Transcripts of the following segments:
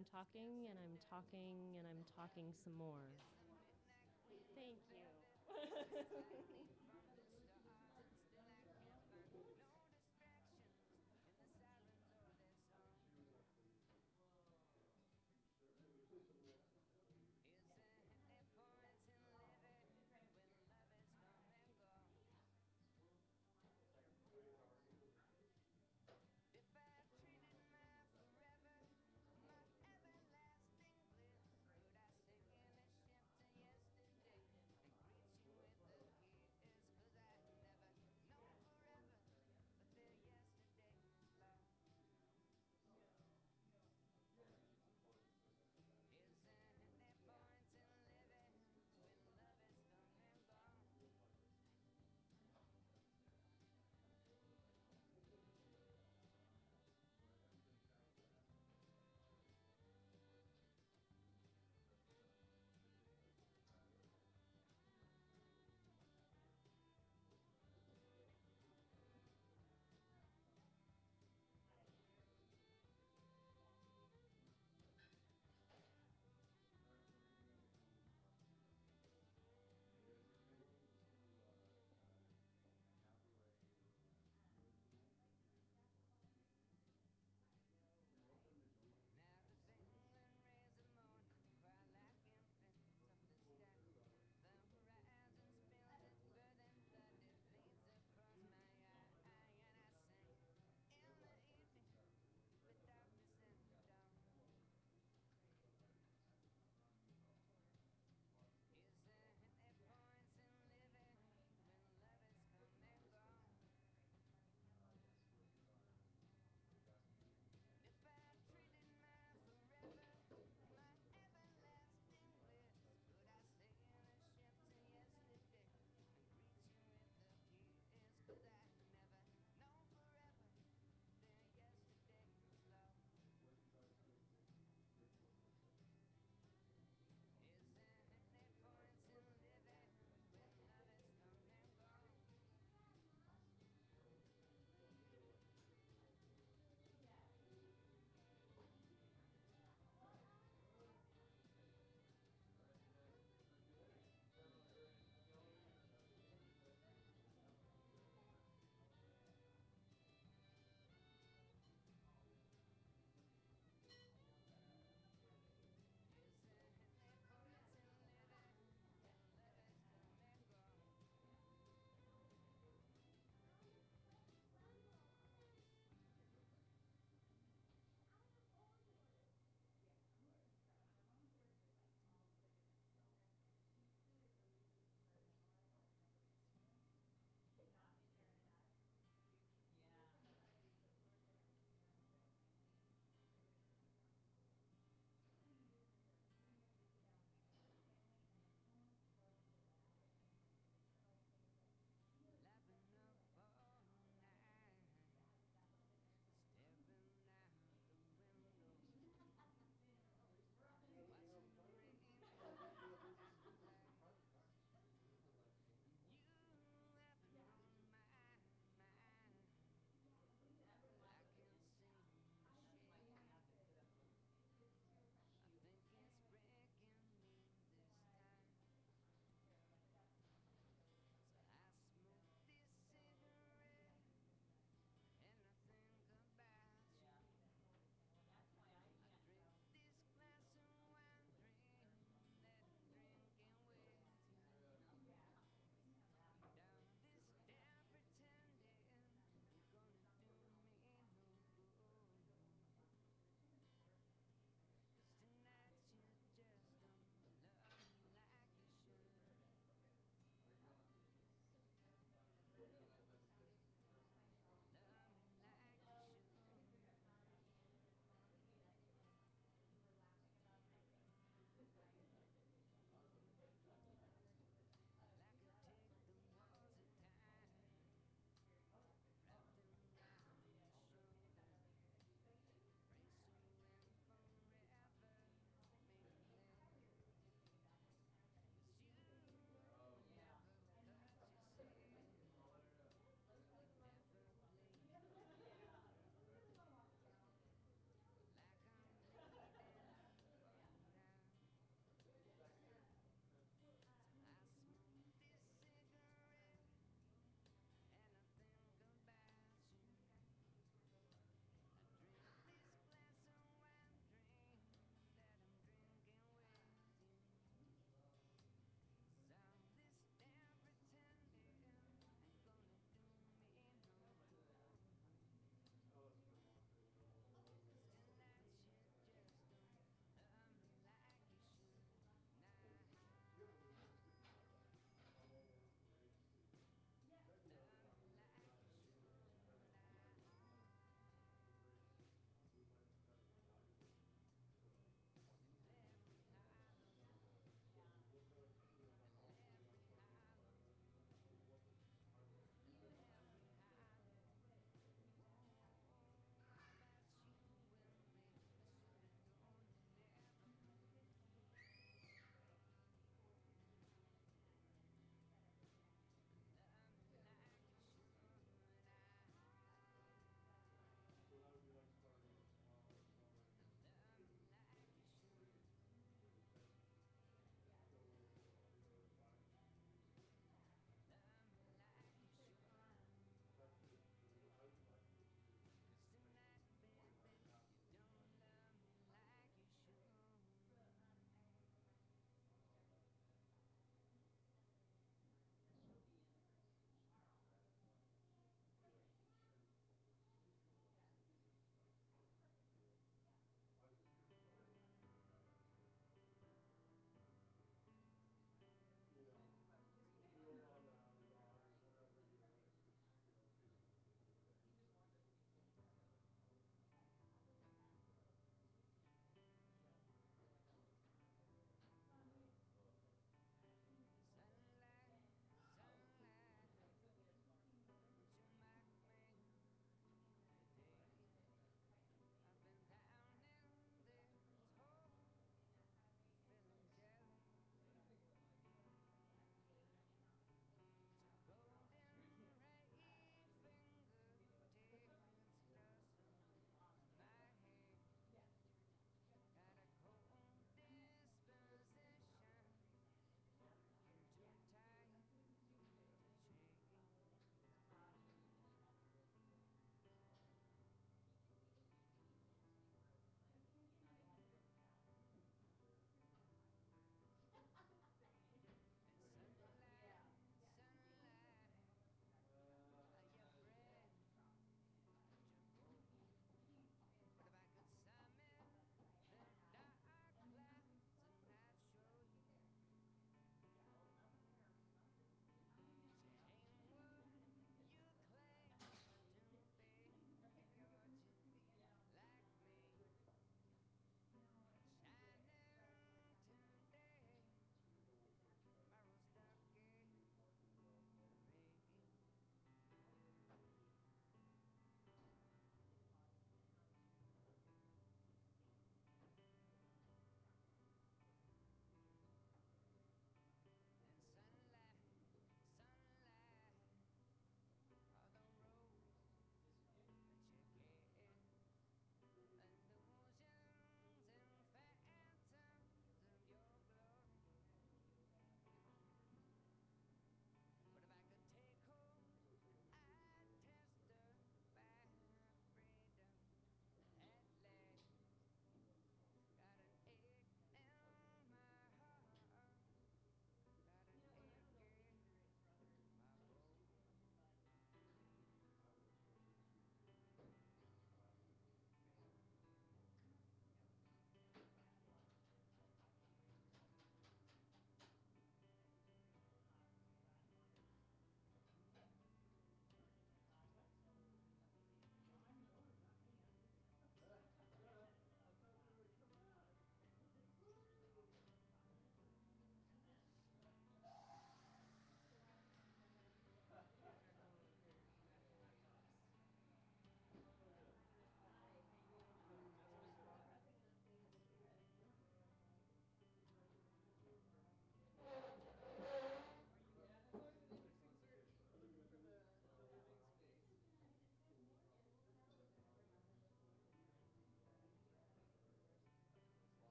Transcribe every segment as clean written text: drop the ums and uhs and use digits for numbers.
I'm talking and I'm talking and I'm talking some more. Thank you.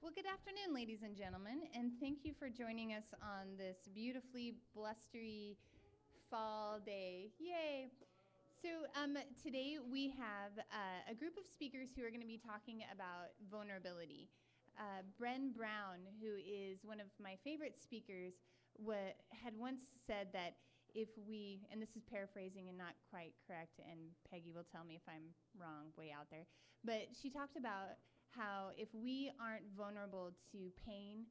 Well, good afternoon, ladies and gentlemen, and thank you for joining us on this beautifully blustery fall day. Yay! So today we have a group of speakers who are going to be talking about vulnerability. Bren Brown, who is one of my favorite speakers, had once said that if we, and this is paraphrasing and not quite correct, and Peggy will tell me if I'm wrong way out there, but she talked about how if we aren't vulnerable to pain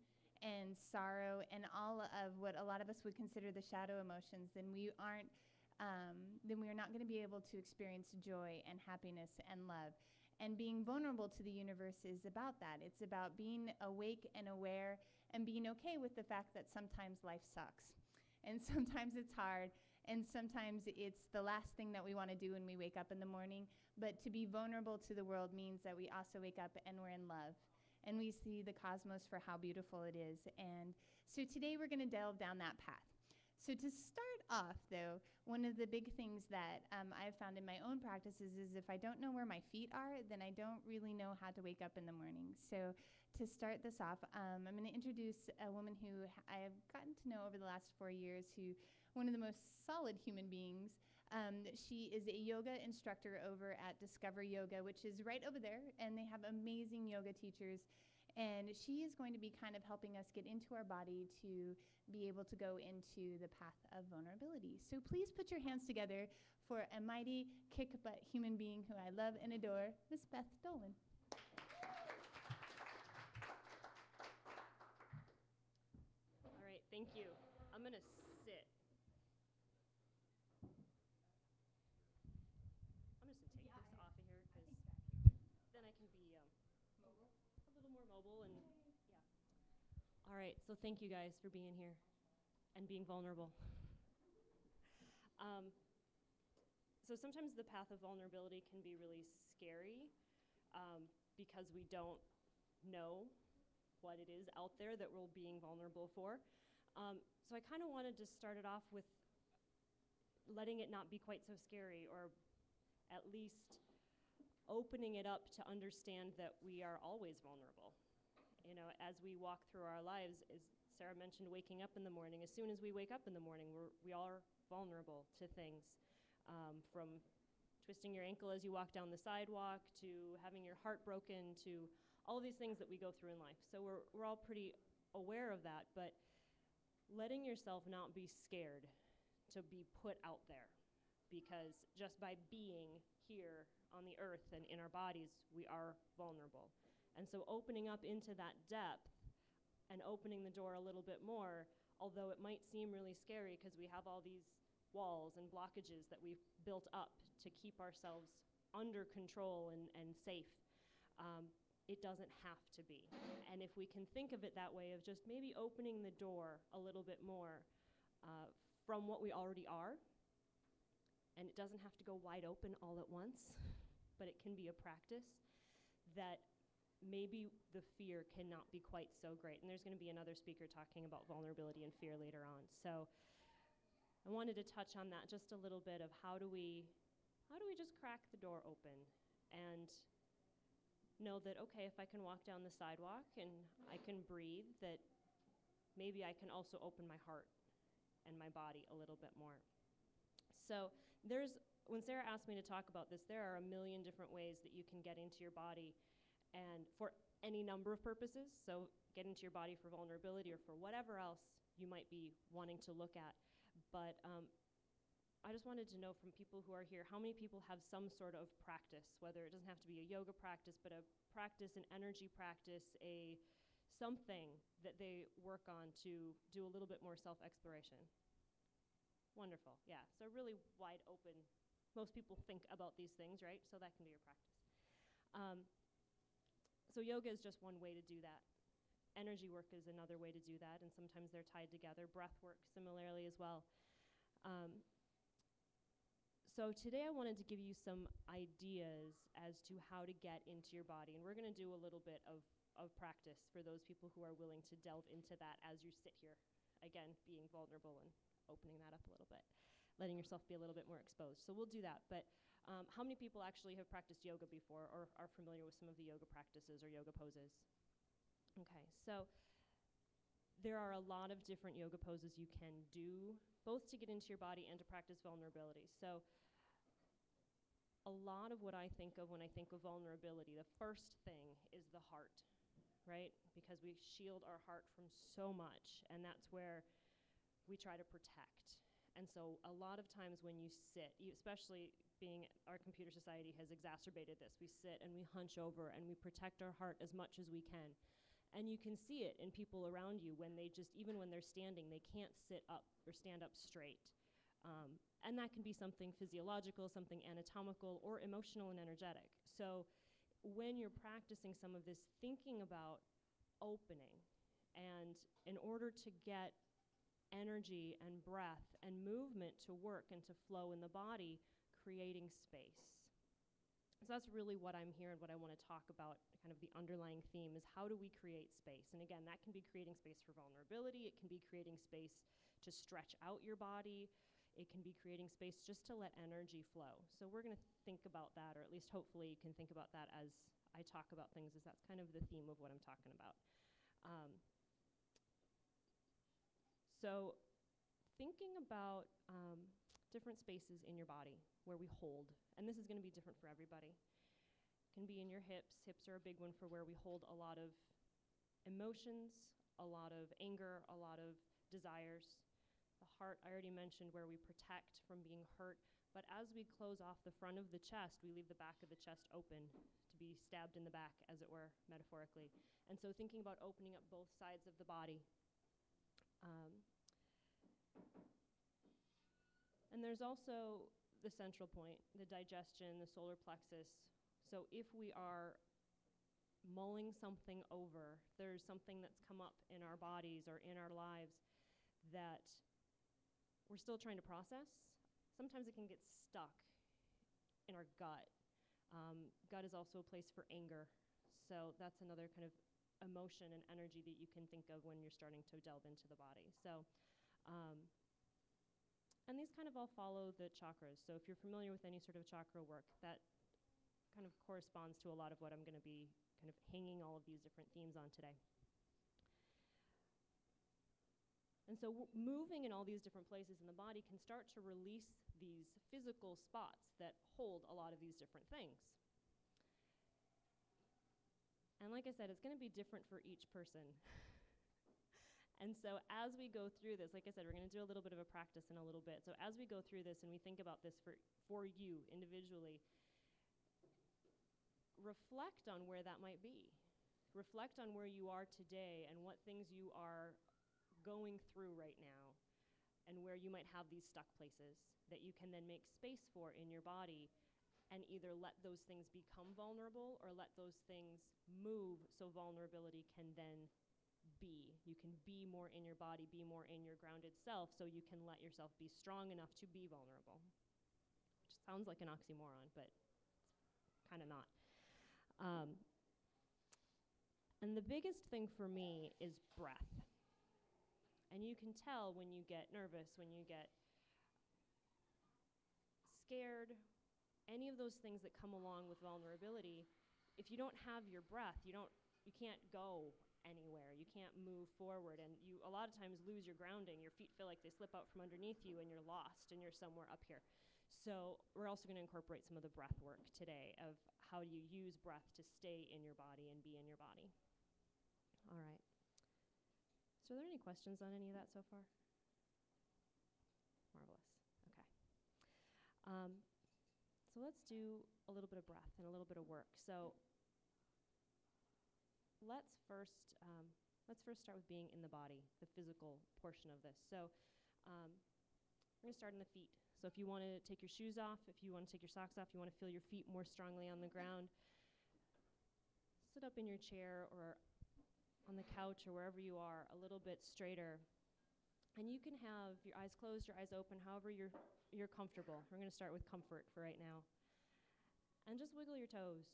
and sorrow and all of what a lot of us would consider the shadow emotions, then we are not going to be able to experience joy and happiness and love. And being vulnerable to the universe is about that. It's about being awake and aware and being okay with the fact that sometimes life sucks. And sometimes it's hard, and sometimes it's the last thing that we want to do when we wake up in the morning. But to be vulnerable to the world means that we also wake up and we're in love. And we see the cosmos for how beautiful it is. And so today we're going to delve down that path. So to start off, though, one of the big things that I've found in my own practices is if I don't know where my feet are, then I don't really know how to wake up in the morning. So to start this off, I'm going to introduce a woman who I have gotten to know over the last 4 years, one of the most solid human beings. She is a yoga instructor over at Discover Yoga, which is right over there, and they have amazing yoga teachers. And she is going to be kind of helping us get into our body to be able to go into the path of vulnerability. So please put your hands together for a mighty kick-butt human being who I love and adore, Miss Beth Dolan. All right, thank you. I'm going to sit. I'm just going to take this off of here because then I can be a little more mobile and yeah. All right, so thank you guys for being here and being vulnerable. So sometimes the path of vulnerability can be really scary because we don't know what it is out there that we're being vulnerable for. So I kind of wanted to start it off with letting it not be quite so scary, or at least opening it up to understand that we are always vulnerable. You know, as we walk through our lives, as Sarah mentioned, waking up in the morning, as soon as we wake up in the morning, we are vulnerable to things. From twisting your ankle as you walk down the sidewalk, to having your heart broken, to all of these things that we go through in life. So we're all pretty aware of that, but letting yourself not be scared to be put out there, because just by being here on the earth and in our bodies, we are vulnerable. And so opening up into that depth and opening the door a little bit more, although it might seem really scary because we have all these walls and blockages that we've built up to keep ourselves under control and safe, it doesn't have to be. And if we can think of it that way, of just maybe opening the door a little bit more from what we already are, and it doesn't have to go wide open all at once, but it can be a practice, that maybe the fear cannot be quite so great. And there's going to be another speaker talking about vulnerability and fear later on. So I wanted to touch on that just a little bit, of how do we just crack the door open and know that, okay, if I can walk down the sidewalk and I can breathe, that maybe I can also open my heart and my body a little bit more. So when Sarah asked me to talk about this, there are a million different ways that you can get into your body, and for any number of purposes. So get into your body for vulnerability or for whatever else you might be wanting to look at. But I just wanted to know from people who are here, how many people have some sort of practice, whether it doesn't have to be a yoga practice, but a practice, an energy practice, something that they work on to do a little bit more self-exploration. Wonderful, yeah. So really wide open. Most people think about these things, right? So that can be your practice. So yoga is just one way to do that. Energy work is another way to do that, and sometimes they're tied together. Breath work similarly as well. So today I wanted to give you some ideas as to how to get into your body, and we're going to do a little bit of practice for those people who are willing to delve into that as you sit here. Again, being vulnerable and opening that up a little bit, letting yourself be a little bit more exposed. So we'll do that, but how many people actually have practiced yoga before or are familiar with some of the yoga practices or yoga poses? Okay, so there are a lot of different yoga poses you can do, both to get into your body and to practice vulnerability. So a lot of what I think of when I think of vulnerability, the first thing is the heart, right? Because we shield our heart from so much, and that's where we try to protect. And so a lot of times when you sit, especially being our computer society has exacerbated this, we sit and we hunch over and we protect our heart as much as we can. And you can see it in people around you when they just, even when they're standing, they can't sit up or stand up straight. And that can be something physiological, something anatomical, or emotional and energetic. So when you're practicing some of this, thinking about opening, and in order to get energy and breath and movement to work and to flow in the body, creating space. So that's really what I'm here and what I want to talk about, kind of the underlying theme is how do we create space? And again, that can be creating space for vulnerability. It can be creating space to stretch out your body. It can be creating space just to let energy flow. So we're going to think about that, or at least hopefully you can think about that as I talk about things, as that's kind of the theme of what I'm talking about. So thinking about different spaces in your body where we hold, and this is going to be different for everybody. It can be in your hips. Hips are a big one for where we hold a lot of emotions, a lot of anger, a lot of desires. The heart, I already mentioned, where we protect from being hurt, but as we close off the front of the chest, we leave the back of the chest open to be stabbed in the back, as it were, metaphorically. And so thinking about opening up both sides of the body. And there's also the central point, the digestion, the solar plexus. So if we are mulling something over, there's something that's come up in our bodies or in our lives that we're still trying to process. Sometimes it can get stuck in our gut. Gut is also a place for anger. So that's another kind of emotion and energy that you can think of when you're starting to delve into the body. So, and these kind of all follow the chakras. So if you're familiar with any sort of chakra work, that kind of corresponds to a lot of what I'm going to be kind of hanging all of these different themes on today. And so moving in all these different places in the body can start to release these physical spots that hold a lot of these different things. And like I said, it's going to be different for each person. And so as we go through this, like I said, we're going to do a little bit of a practice in a little bit. So as we go through this and we think about this for you individually, reflect on where that might be. Reflect on where you are today and what things you are going through right now, and where you might have these stuck places that you can then make space for in your body, and either let those things become vulnerable or let those things move so vulnerability can then be. You can be more in your body, be more in your grounded self, so you can let yourself be strong enough to be vulnerable. Which sounds like an oxymoron, but it's kind of not. And the biggest thing for me is breath. And you can tell when you get nervous, when you get scared, any of those things that come along with vulnerability, if you don't have your breath, you can't go anywhere. You can't move forward, and you a lot of times lose your grounding. Your feet feel like they slip out from underneath you and you're lost and you're somewhere up here. So we're also going to incorporate some of the breath work today of how you use breath to stay in your body and be in your body. All right. So are there any questions on any of that so far? Marvelous. Okay. So let's do a little bit of breath and a little bit of work. So let's first start with being in the body, the physical portion of this. So we're going to start in the feet. So if you want to take your shoes off, if you want to take your socks off, you want to feel your feet more strongly on the ground, sit up in your chair or on the couch or wherever you are a little bit straighter. And you can have your eyes closed, your eyes open, however you're comfortable. We're going to start with comfort for right now. And just wiggle your toes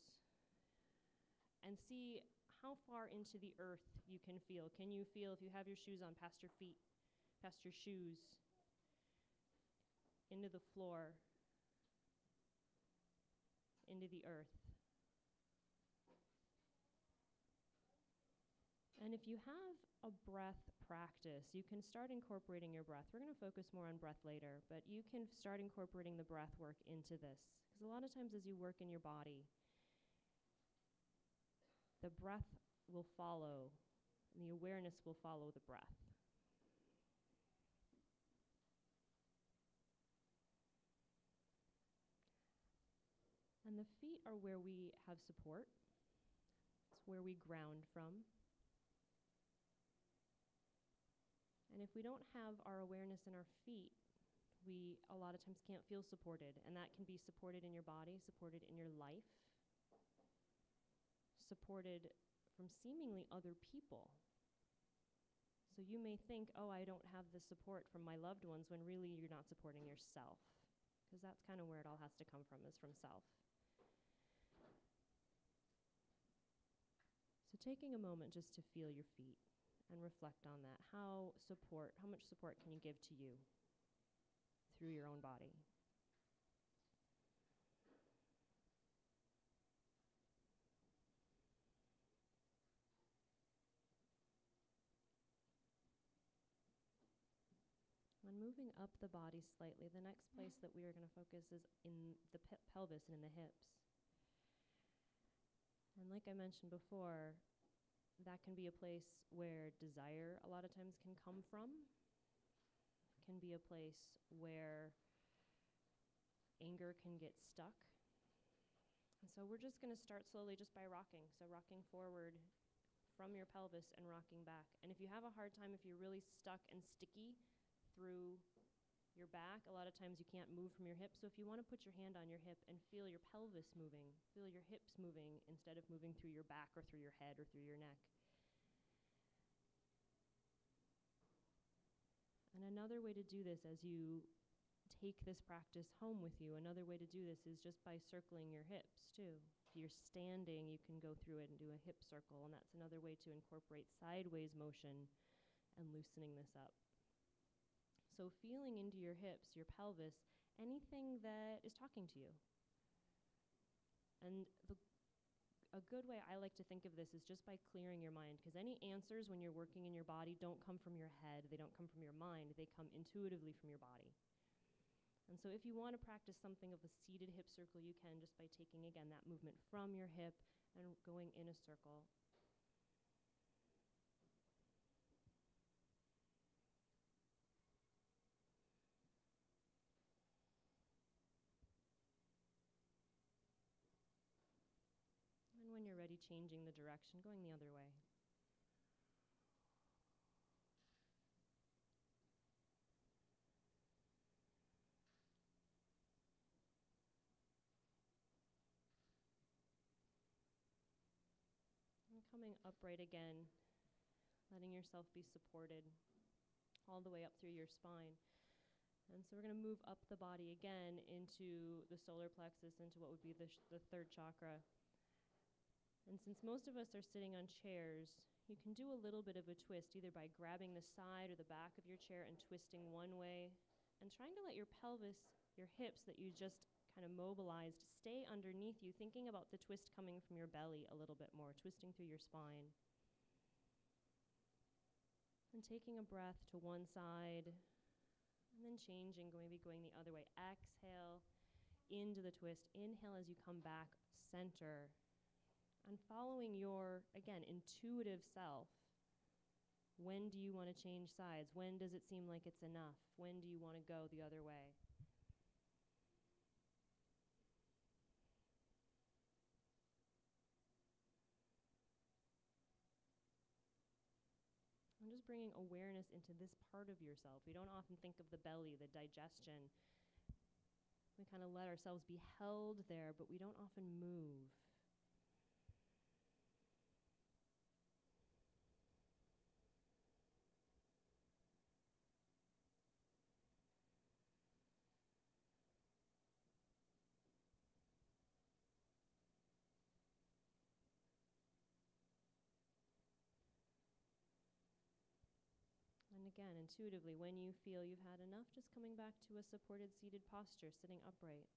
and see how far into the earth you can feel. Can you feel, if you have your shoes on, past your feet, past your shoes, into the floor, into the earth? And if you have a breath practice, you can start incorporating your breath. We're going to focus more on breath later, but you can start incorporating the breath work into this. Because a lot of times as you work in your body, the breath will follow, and the awareness will follow the breath. And the feet are where we have support. It's where we ground from. And if we don't have our awareness in our feet, we a lot of times can't feel supported. And that can be supported in your body, supported in your life, supported from seemingly other people. So you may think, oh, I don't have the support from my loved ones, when really you're not supporting yourself. Because that's kind of where it all has to come from, is from self. So taking a moment just to feel your feet and reflect on that. How much support can you give to you through your own body? When moving up the body slightly, the next place that we are going to focus is in the pelvis and in the hips. And like I mentioned before, that can be a place where desire a lot of times can come from. It can be a place where anger can get stuck. And so we're just going to start slowly just by rocking. So rocking forward from your pelvis and rocking back. And if you have a hard time, if you're really stuck and sticky through your back, a lot of times you can't move from your hips. So if you want to put your hand on your hip and feel your pelvis moving, feel your hips moving instead of moving through your back or through your head or through your neck. And another way to do this as you take this practice home with you, another way to do this is just by circling your hips too. If you're standing, you can go through it and do a hip circle, and that's another way to incorporate sideways motion and loosening this up. So feeling into your hips, your pelvis, anything that is talking to you. And a good way I like to think of this is just by clearing your mind, because any answers when you're working in your body don't come from your head, they don't come from your mind, they come intuitively from your body. And so if you want to practice something of a seated hip circle, you can just by taking, again, that movement from your hip and going in a circle. And when you're ready, changing the direction, going the other way. And coming upright again, letting yourself be supported all the way up through your spine. And so we're going to move up the body again into the solar plexus, into what would be the third chakra. And since most of us are sitting on chairs, you can do a little bit of a twist, either by grabbing the side or the back of your chair and twisting one way, and trying to let your pelvis, your hips that you just kind of mobilized, stay underneath you, thinking about the twist coming from your belly a little bit more, twisting through your spine. And taking a breath to one side, and then changing, maybe going the other way. Exhale into the twist. Inhale as you come back, center. And following your, again, intuitive self. When do you want to change sides? When does it seem like it's enough? When do you want to go the other way? And just bringing awareness into this part of yourself. We don't often think of the belly, the digestion. We kind of let ourselves be held there, but we don't often move. And again, intuitively, when you feel you've had enough, just coming back to a supported seated posture, sitting upright.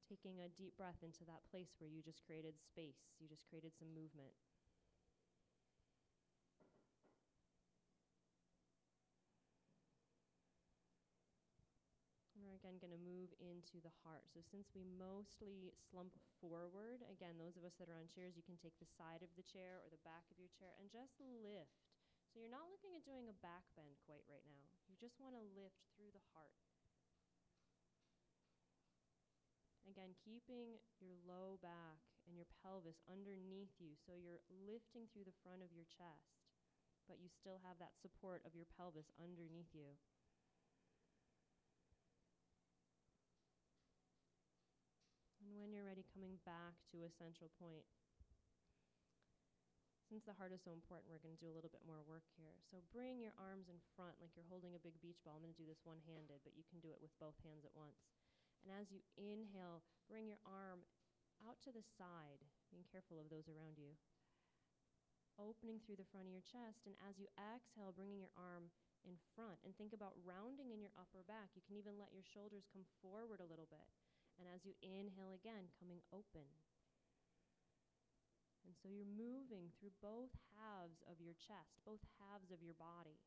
Taking a deep breath into that place where you just created space, you just created some movement. We're again going to move into the heart. So since we mostly slump forward, again, those of us that are on chairs, you can take the side of the chair or the back of your chair and just lift. So you're not looking at doing a back bend quite right now. You just want to lift through the heart. Again, keeping your low back and your pelvis underneath you, so you're lifting through the front of your chest, but you still have that support of your pelvis underneath you. And when you're ready, coming back to a central point. Since the heart is so important, we're going to do a little bit more work here. So bring your arms in front like you're holding a big beach ball. I'm going to do this one-handed, but you can do it with both hands at once. And as you inhale, bring your arm out to the side, being careful of those around you. Opening through the front of your chest, and as you exhale, bringing your arm in front. And think about rounding in your upper back. You can even let your shoulders come forward a little bit. And as you inhale again, coming open. And so you're moving through both halves of your chest, both halves of your body.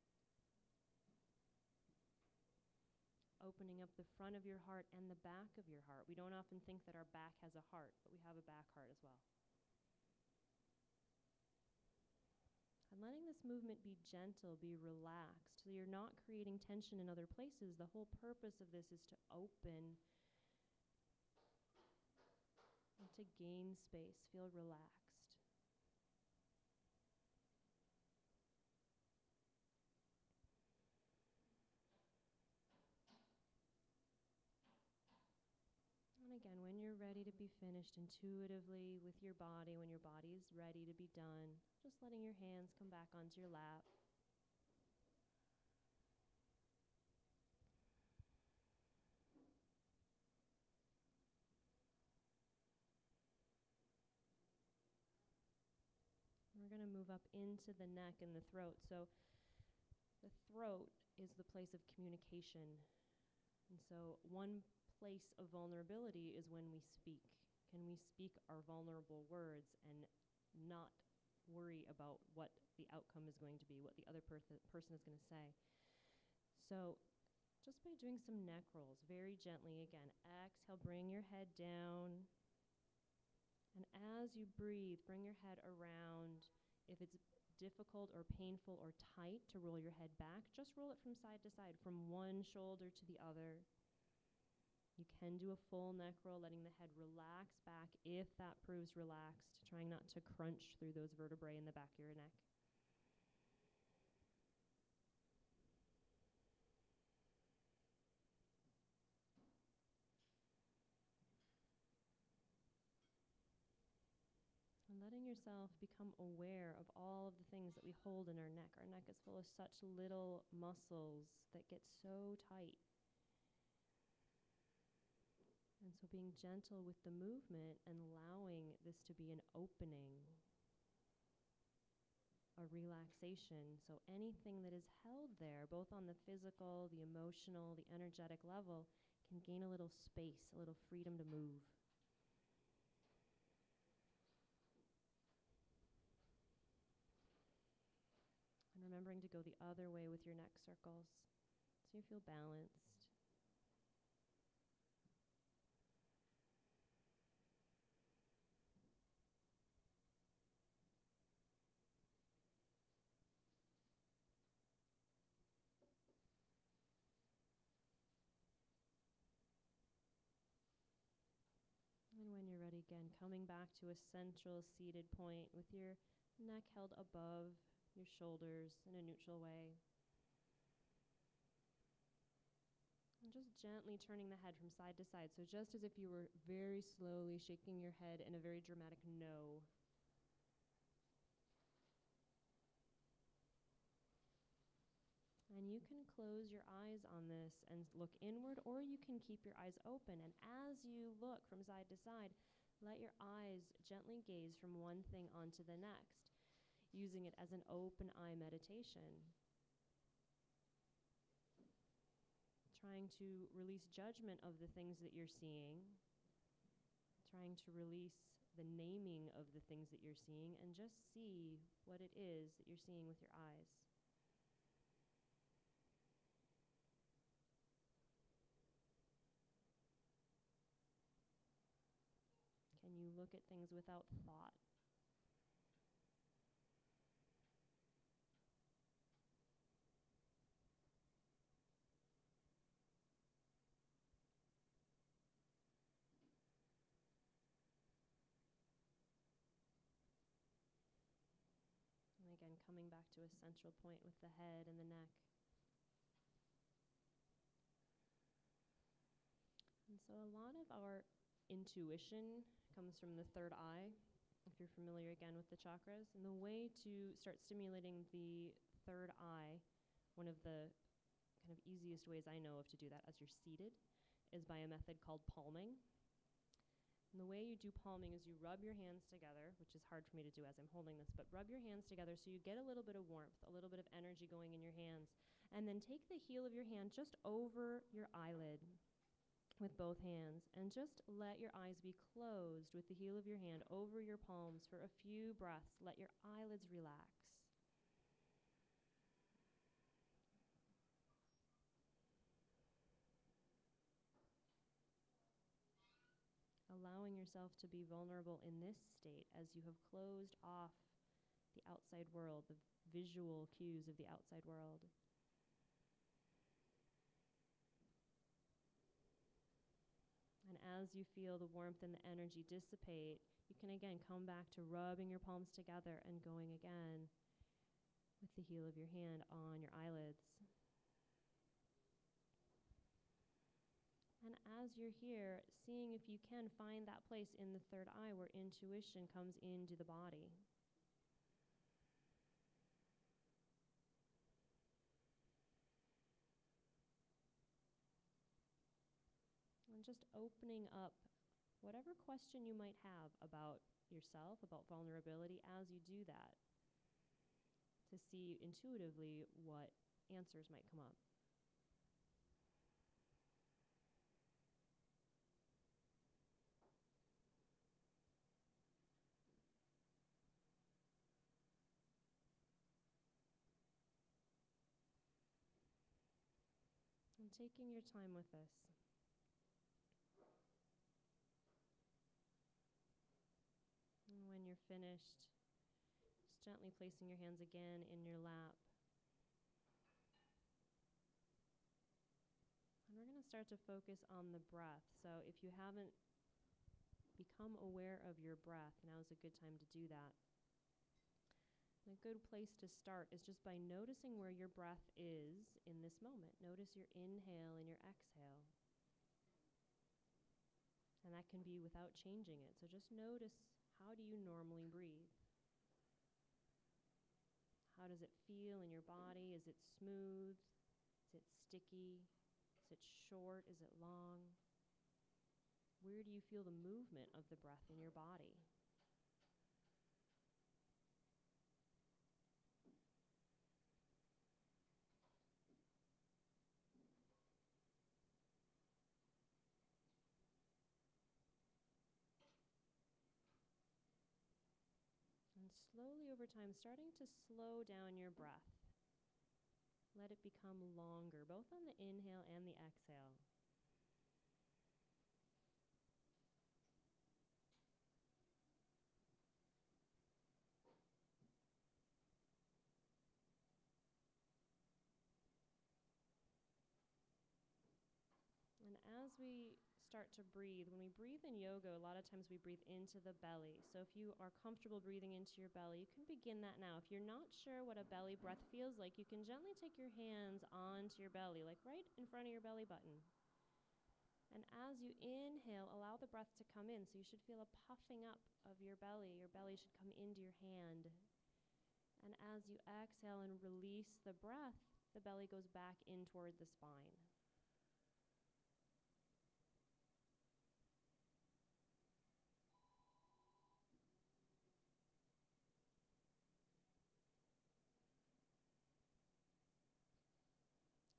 Opening up the front of your heart and the back of your heart. We don't often think that our back has a heart, but we have a back heart as well. And letting this movement be gentle, be relaxed, so you're not creating tension in other places. The whole purpose of this is to open and to gain space, feel relaxed. And again, when you're ready to be finished intuitively with your body, when your body is ready to be done, just letting your hands come back onto your lap. We're going to move up into the neck and the throat. So the throat is the place of communication. And so one place of vulnerability is when we speak. Can we speak our vulnerable words and not worry about what the outcome is going to be, what the other person is going to say? So just by doing some neck rolls very gently, again, exhale, bring your head down. And as you breathe, bring your head around. If it's difficult or painful or tight to roll your head back, just roll it from side to side, from one shoulder to the other. You can do a full neck roll, letting the head relax back if that proves relaxed, trying not to crunch through those vertebrae in the back of your neck. And letting yourself become aware of all of the things that we hold in our neck. Our neck is full of such little muscles that get so tight. And so being gentle with the movement and allowing this to be an opening, a relaxation. So anything that is held there, both on the physical, the emotional, the energetic level, can gain a little space, a little freedom to move. And remembering to go the other way with your neck circles so you feel balanced. And when you're ready, again, coming back to a central seated point with your neck held above your shoulders in a neutral way. And just gently turning the head from side to side. So just as if you were very slowly shaking your head in a very dramatic no. And you can close your eyes on this and look inward, or you can keep your eyes open. And as you look from side to side, let your eyes gently gaze from one thing onto the next, using it as an open eye meditation. Trying to release judgment of the things that you're seeing, trying to release the naming of the things that you're seeing, and just see what it is that you're seeing with your eyes. look at things without thought. And again, coming back to a central point with the head and the neck. And so a lot of our intuition comes from the third eye, if you're familiar again with the chakras. And the way to start stimulating the third eye, one of the kind of easiest ways I know of to do that as you're seated, is by a method called palming. And the way you do palming is you rub your hands together, which is hard for me to do as I'm holding this, but rub your hands together so you get a little bit of warmth, a little bit of energy going in your hands. And then take the heel of your hand just over your eyelid with both hands, and just let your eyes be closed with the heel of your hand over your palms for a few breaths. Let your eyelids relax. Allowing yourself to be vulnerable in this state as you have closed off the outside world, the visual cues of the outside world. And as you feel the warmth and the energy dissipate, you can again come back to rubbing your palms together and going again with the heel of your hand on your eyelids. And as you're here, seeing if you can find that place in the third eye where intuition comes into the body. And just opening up whatever question you might have about yourself, about vulnerability, as you do that, to see intuitively what answers might come up. And taking your time with this. And when you're finished, just gently placing your hands again in your lap. And we're going to start to focus on the breath. So if you haven't become aware of your breath, now is a good time to do that. And a good place to start is just by noticing where your breath is in this moment. Notice your inhale and your exhale. And that can be without changing it. So just notice, how do you normally breathe? How does it feel in your body? Is it smooth? Is it sticky? Is it short? Is it long? Where do you feel the movement of the breath in your body? And slowly over time, starting to slow down your breath. Let it become longer, both on the inhale and the exhale. And as we start to breathe, when we breathe in yoga, a lot of times we breathe into the belly. So if you are comfortable breathing into your belly, you can begin that now. If you're not sure what a belly breath feels like, you can gently take your hands onto your belly, like right in front of your belly button. And as you inhale, allow the breath to come in. So you should feel a puffing up of your belly. Your belly should come into your hand. And as you exhale and release the breath, the belly goes back in toward the spine.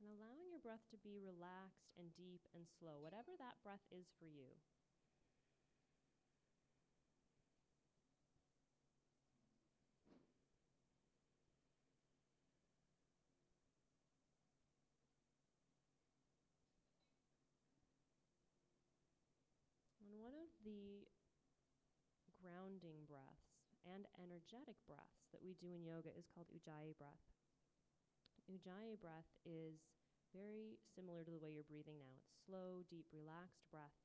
And allowing your breath to be relaxed and deep and slow, whatever that breath is for you. And one of the grounding breaths and energetic breaths that we do in yoga is called Ujjayi breath. Ujjayi breath is very similar to the way you're breathing now. It's slow, deep, relaxed breath.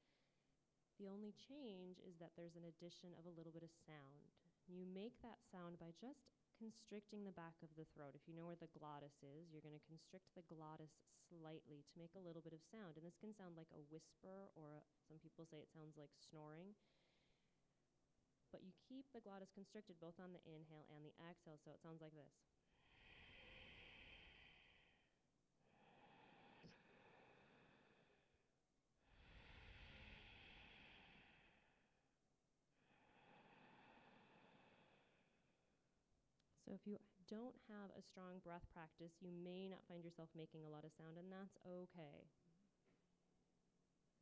The only change is that there's an addition of a little bit of sound. You make that sound by just constricting the back of the throat. If you know where the glottis is, you're going to constrict the glottis slightly to make a little bit of sound. And this can sound like a whisper, or some people say it sounds like snoring. But you keep the glottis constricted both on the inhale and the exhale, so it sounds like this. So if you don't have a strong breath practice, you may not find yourself making a lot of sound, and that's okay.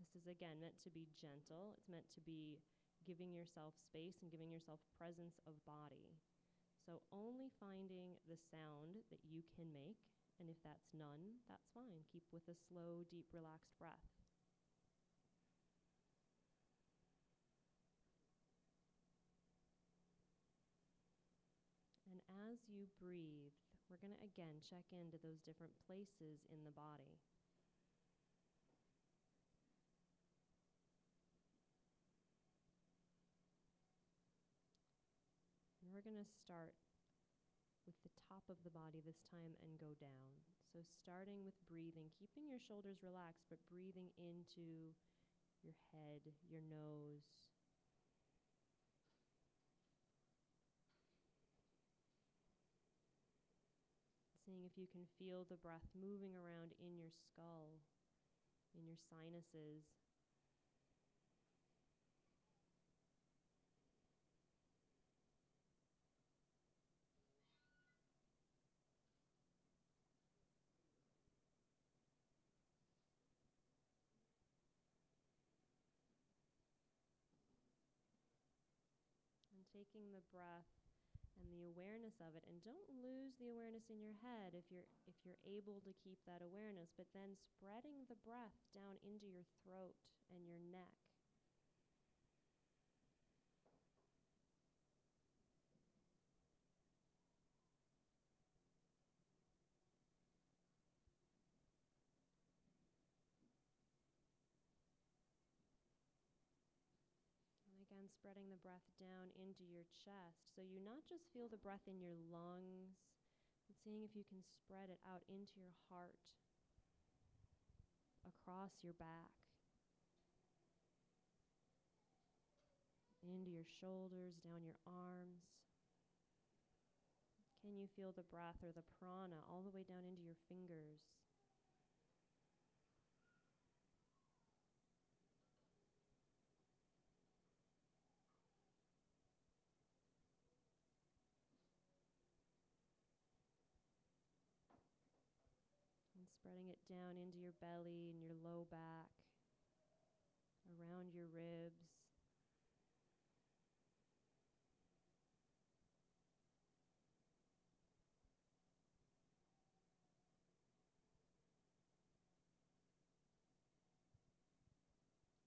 This is, again, meant to be gentle. It's meant to be giving yourself space and giving yourself presence of body. So only finding the sound that you can make, and if that's none, that's fine. Keep with a slow, deep, relaxed breath. And as you breathe, we're going to again check into those different places in the body. And we're going to start with the top of the body this time and go down. So starting with breathing, keeping your shoulders relaxed, but breathing into your head, your nose. Seeing if you can feel the breath moving around in your skull, in your sinuses. And taking the breath and the awareness of it, and don't lose the awareness in your head if you're able to keep that awareness, but then spreading the breath down into your throat and your neck. And again, spreading the breath down into your chest, so you not just feel the breath in your lungs, but seeing if you can spread it out into your heart, across your back, into your shoulders, down your arms. Can you feel the breath or the prana all the way down into your fingers? And spreading it down into your belly and your low back, around your ribs.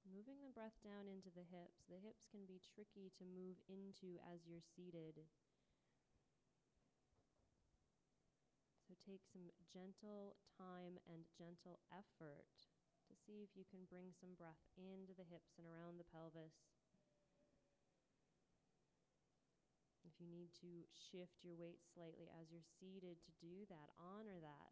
Moving the breath down into the hips. The hips can be tricky to move into as you're seated. So take some gentle time and gentle effort to see if you can bring some breath into the hips and around the pelvis. If you need to shift your weight slightly as you're seated to do that, honor that.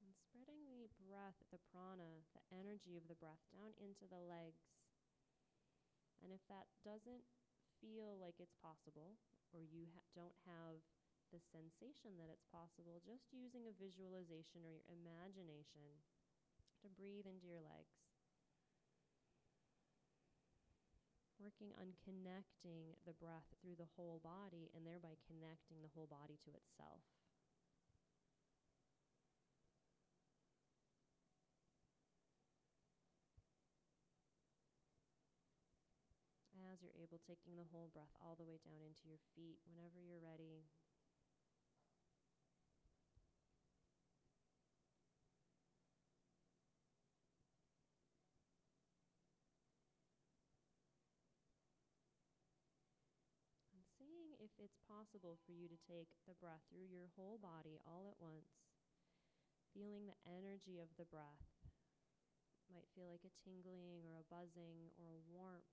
And spreading the breath, the prana, the energy of the breath down into the legs. And if that doesn't feel like it's possible, or you don't have the sensation that it's possible, just using a visualization or your imagination to breathe into your legs. Working on connecting the breath through the whole body and thereby connecting the whole body to itself. as you're able, taking the whole breath all the way down into your feet whenever you're ready. And seeing if it's possible for you to take the breath through your whole body all at once, feeling the energy of the breath. Might feel like a tingling or a buzzing or a warmth.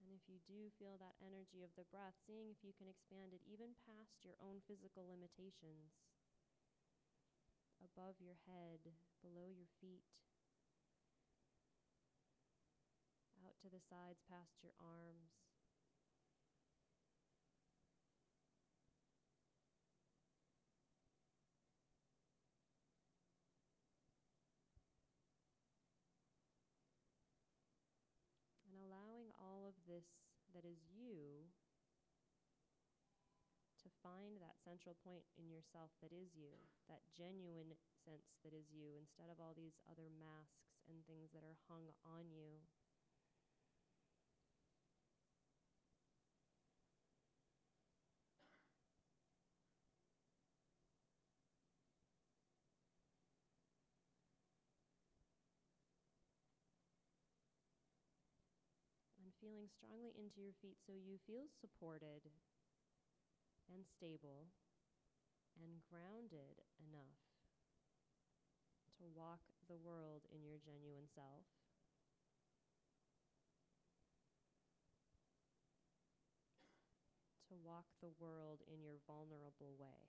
And if you do feel that energy of the breath, seeing if you can expand it even past your own physical limitations, above your head, below your feet, out to the sides, past your arms. And allowing all of this that is you to find that central point in yourself that is you, that genuine sense that is you, instead of all these other masks and things that are hung on you. And feeling strongly into your feet so you feel supported and stable and grounded enough to walk the world in your genuine self. To walk the world in your vulnerable way.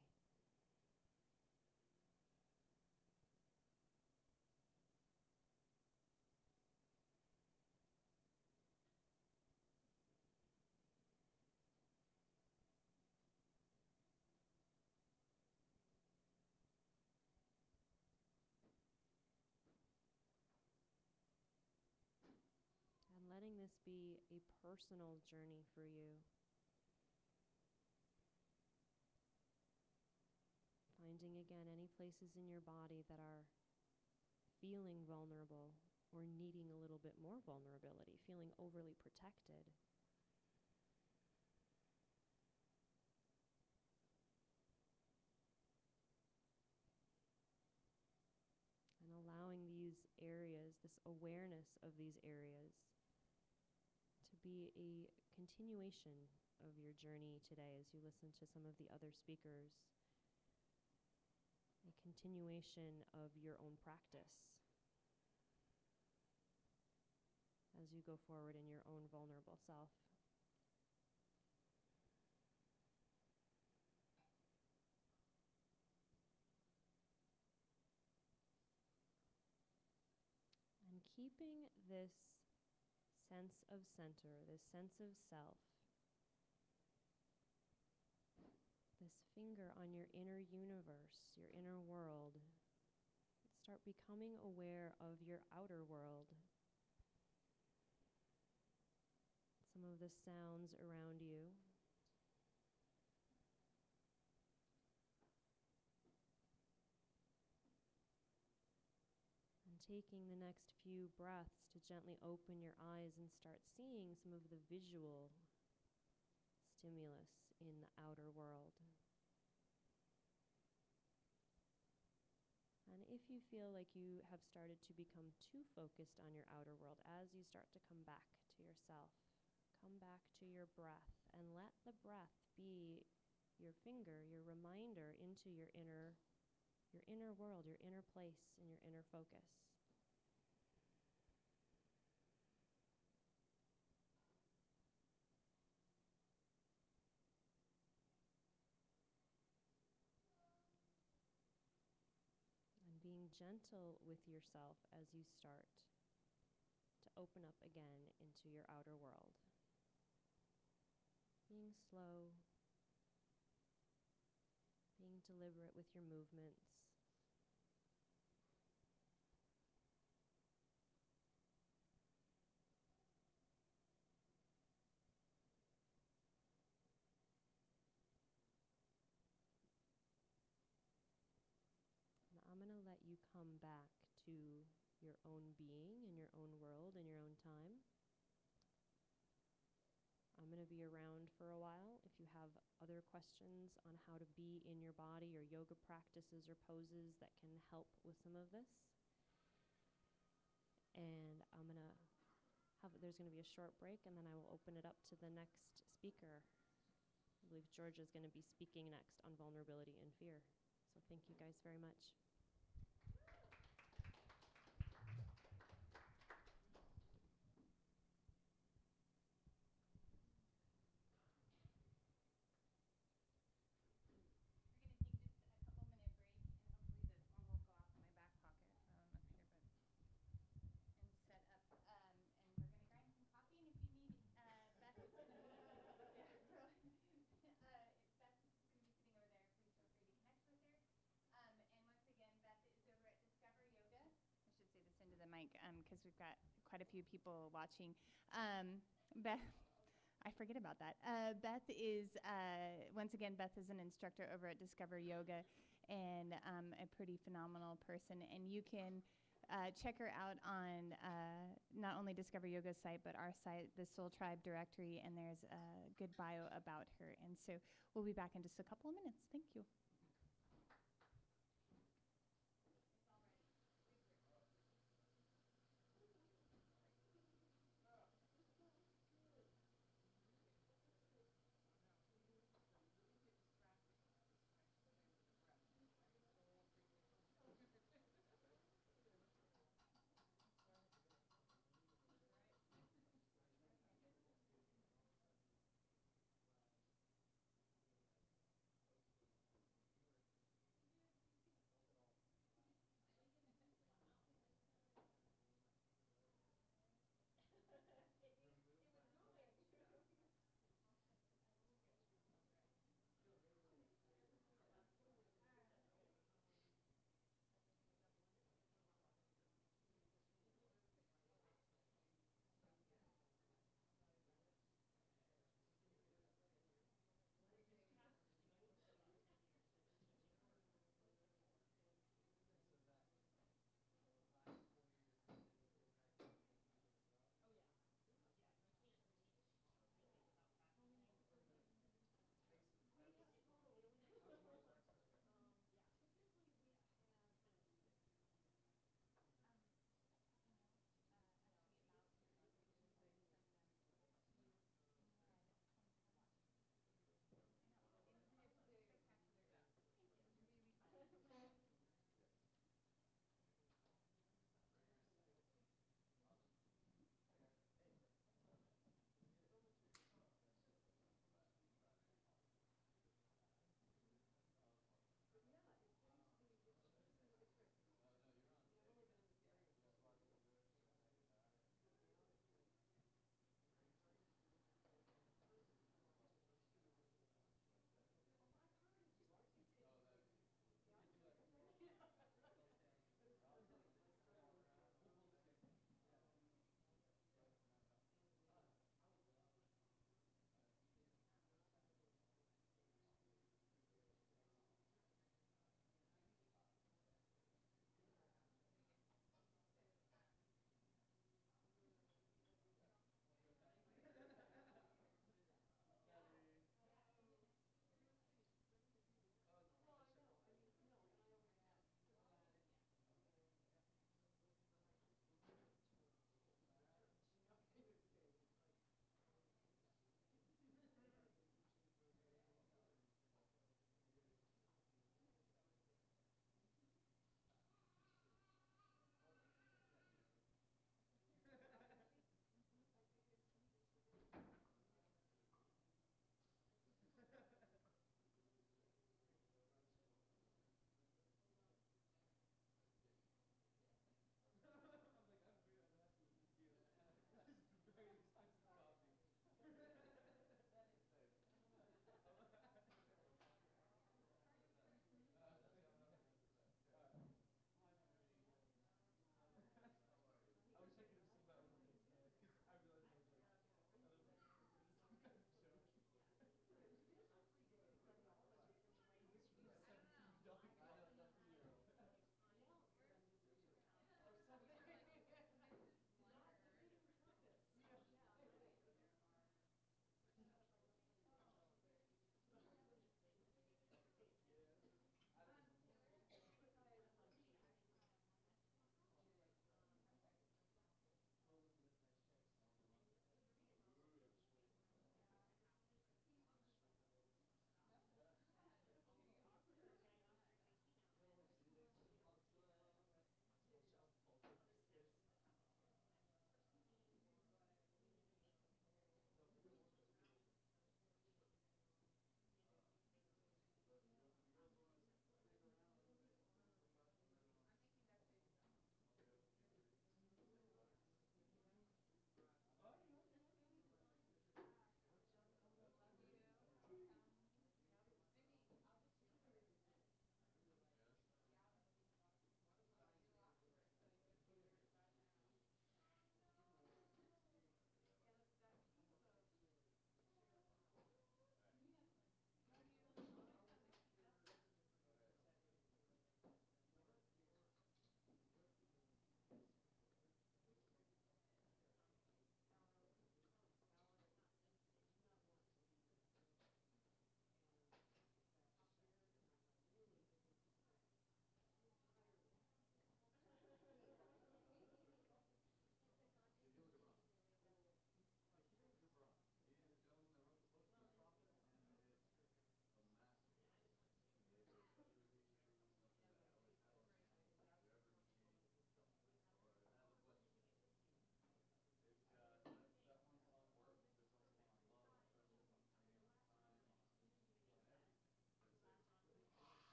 And letting this be a personal journey for you. Finding again any places in your body that are feeling vulnerable or needing a little bit more vulnerability, feeling overly protected. And allowing these areas, this awareness of these areas, to be a continuation of your journey today as you listen to some of the other speakers. A continuation of your own practice as you go forward in your own vulnerable self. And keeping this sense of center, this sense of self, this finger on your inner universe, your inner world. Start becoming aware of your outer world. Some of the sounds around you. And taking the next few breaths to gently open your eyes and start seeing some of the visual stimulus in the outer world. And if you feel like you have started to become too focused on your outer world, as you start to come back to yourself, come back to your breath, and let the breath be your finger, your reminder into your inner world, your inner place, and your inner focus. Being gentle with yourself as you start to open up again into your outer world. Being slow, being deliberate with your movements. I'm going to let you come back to your own being and your own world and your own time. I'm going to be around for a while if you have other questions on how to be in your body or yoga practices or poses that can help with some of this. And there's going to be a short break, and then I will open it up to the next speaker. I believe Georgia is going to be speaking next on vulnerability and fear. So thank you guys very much. Because we've got quite a few people watching. Beth, I forget about that. Beth is, once again, Beth is an instructor over at Discover Yoga and a pretty phenomenal person. And you can check her out on not only Discover Yoga's site, but our site, the Soul Tribe directory, and there's a good bio about her. And so we'll be back in just a couple of minutes. Thank you.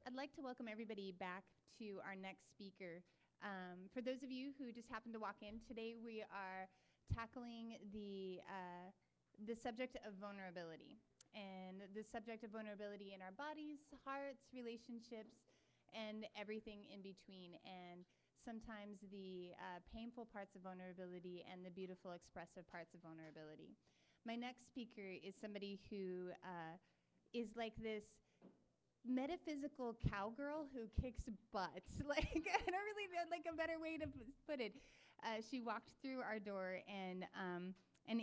I'd like to welcome everybody back to our next speaker. For those of you who just happened to walk in, today we are tackling the subject of vulnerability, and the subject of vulnerability in our bodies, hearts, relationships, and everything in between, and sometimes the painful parts of vulnerability and the beautiful expressive parts of vulnerability. My next speaker is somebody who is like this metaphysical cowgirl who kicks butts. Like, I don't really know like a better way to put it. She walked through our door, and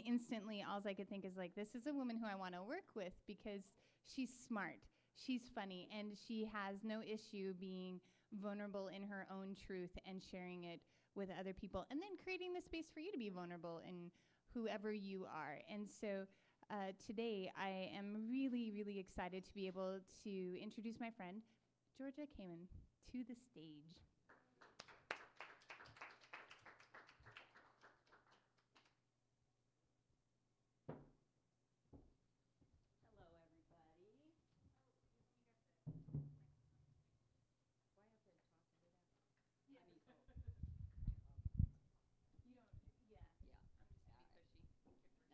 instantly all I could think is like, this is a woman who I want to work with because she's smart, she's funny, and she has no issue being vulnerable in her own truth and sharing it with other people, and then creating the space for you to be vulnerable in whoever you are. And so today I am really, really excited to be able to introduce my friend, Georgia Kamen, to the stage. Hello, everybody.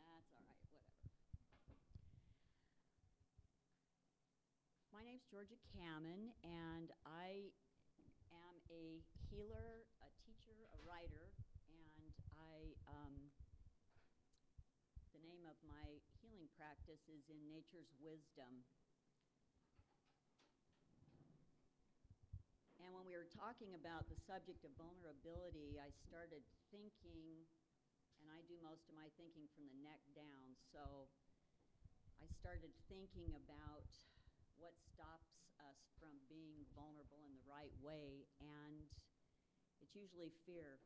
That's all right, whatever. My name's Georgia Kamen, and I am a healer, a teacher, a writer, and the name of my healing practice is In Nature's Wisdom. And when we were talking about the subject of vulnerability, I started thinking, and I do most of my thinking from the neck down, so I started thinking about what stops us from being vulnerable in the right way, and it's usually fear.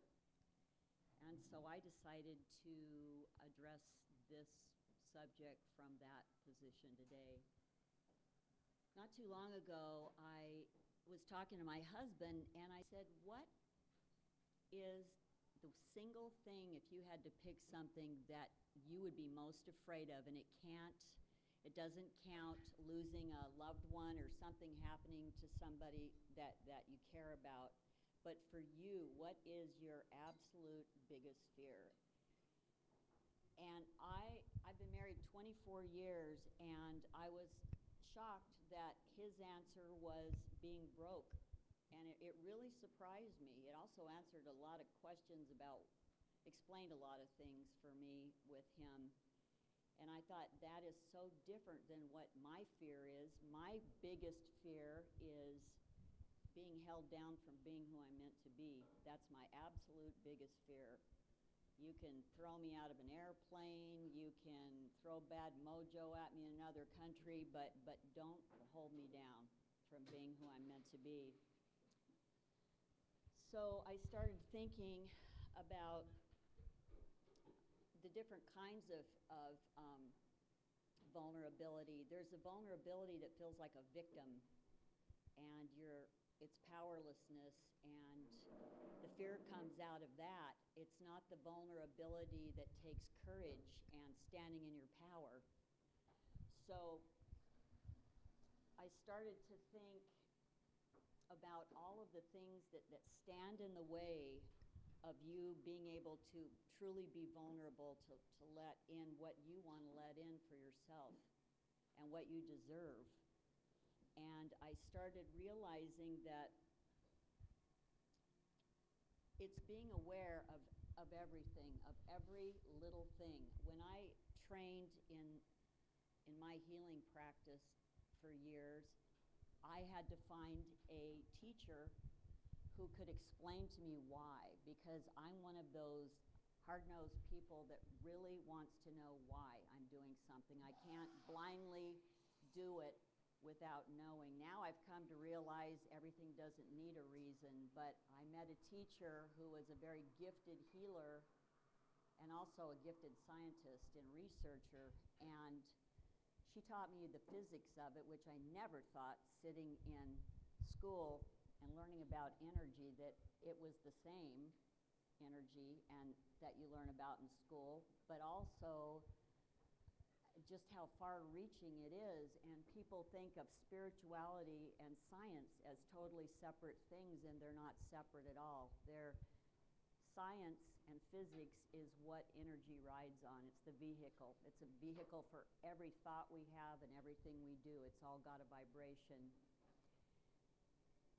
And so I decided to address this subject from that position today. Not too long ago, I was talking to my husband, and I said, what is the single thing, if you had to pick something that you would be most afraid of, and it doesn't count losing a loved one or something happening to somebody that you care about, but for you, what is your absolute biggest fear? And I've been married 24 years, and I was shocked that his answer was being broke. And it really surprised me. It also answered a lot of questions explained a lot of things for me with him. And I thought, that is so different than what my fear is. My biggest fear is being held down from being who I'm meant to be. That's my absolute biggest fear. You can throw me out of an airplane, you can throw bad mojo at me in another country, but don't hold me down from being who I'm meant to be. So I started thinking about the different kinds of vulnerability. There's a vulnerability that feels like a victim, and it's powerlessness, and the fear comes out of that. It's not the vulnerability that takes courage and standing in your power. So I started to think about all of the things that stand in the way of you being able to truly be vulnerable, to let in what you want to let in for yourself and what you deserve. And I started realizing that it's being aware of everything, of every little thing. When I trained in my healing practice for years, I had to find a teacher who could explain to me why, because I'm one of those hard-nosed people that really wants to know why I'm doing something. I can't blindly do it without knowing. Now I've come to realize everything doesn't need a reason, but I met a teacher who was a very gifted healer and also a gifted scientist and researcher, and she taught me the physics of it, which I never thought sitting in school and learning about energy that it was the same energy and that you learn about in school, but also just how far-reaching it is, and people think of spirituality and science as totally separate things, and they're not separate at all. Science and physics is what energy rides on. It's the vehicle. It's a vehicle for every thought we have and everything we do. It's all got a vibration.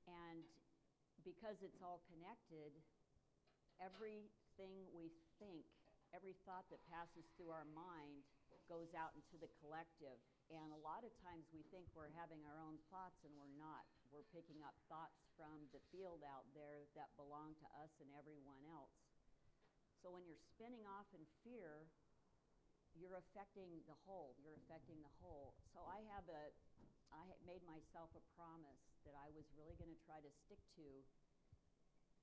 And because it's all connected, everything we think, every thought that passes through our mind goes out into the collective. And a lot of times we think we're having our own thoughts, and we're not. We're picking up thoughts from the field out there that belong to us and everyone else. So when you're spinning off in fear, you're affecting the whole. You're affecting the whole. So I made myself a promise that I was really going to try to stick to.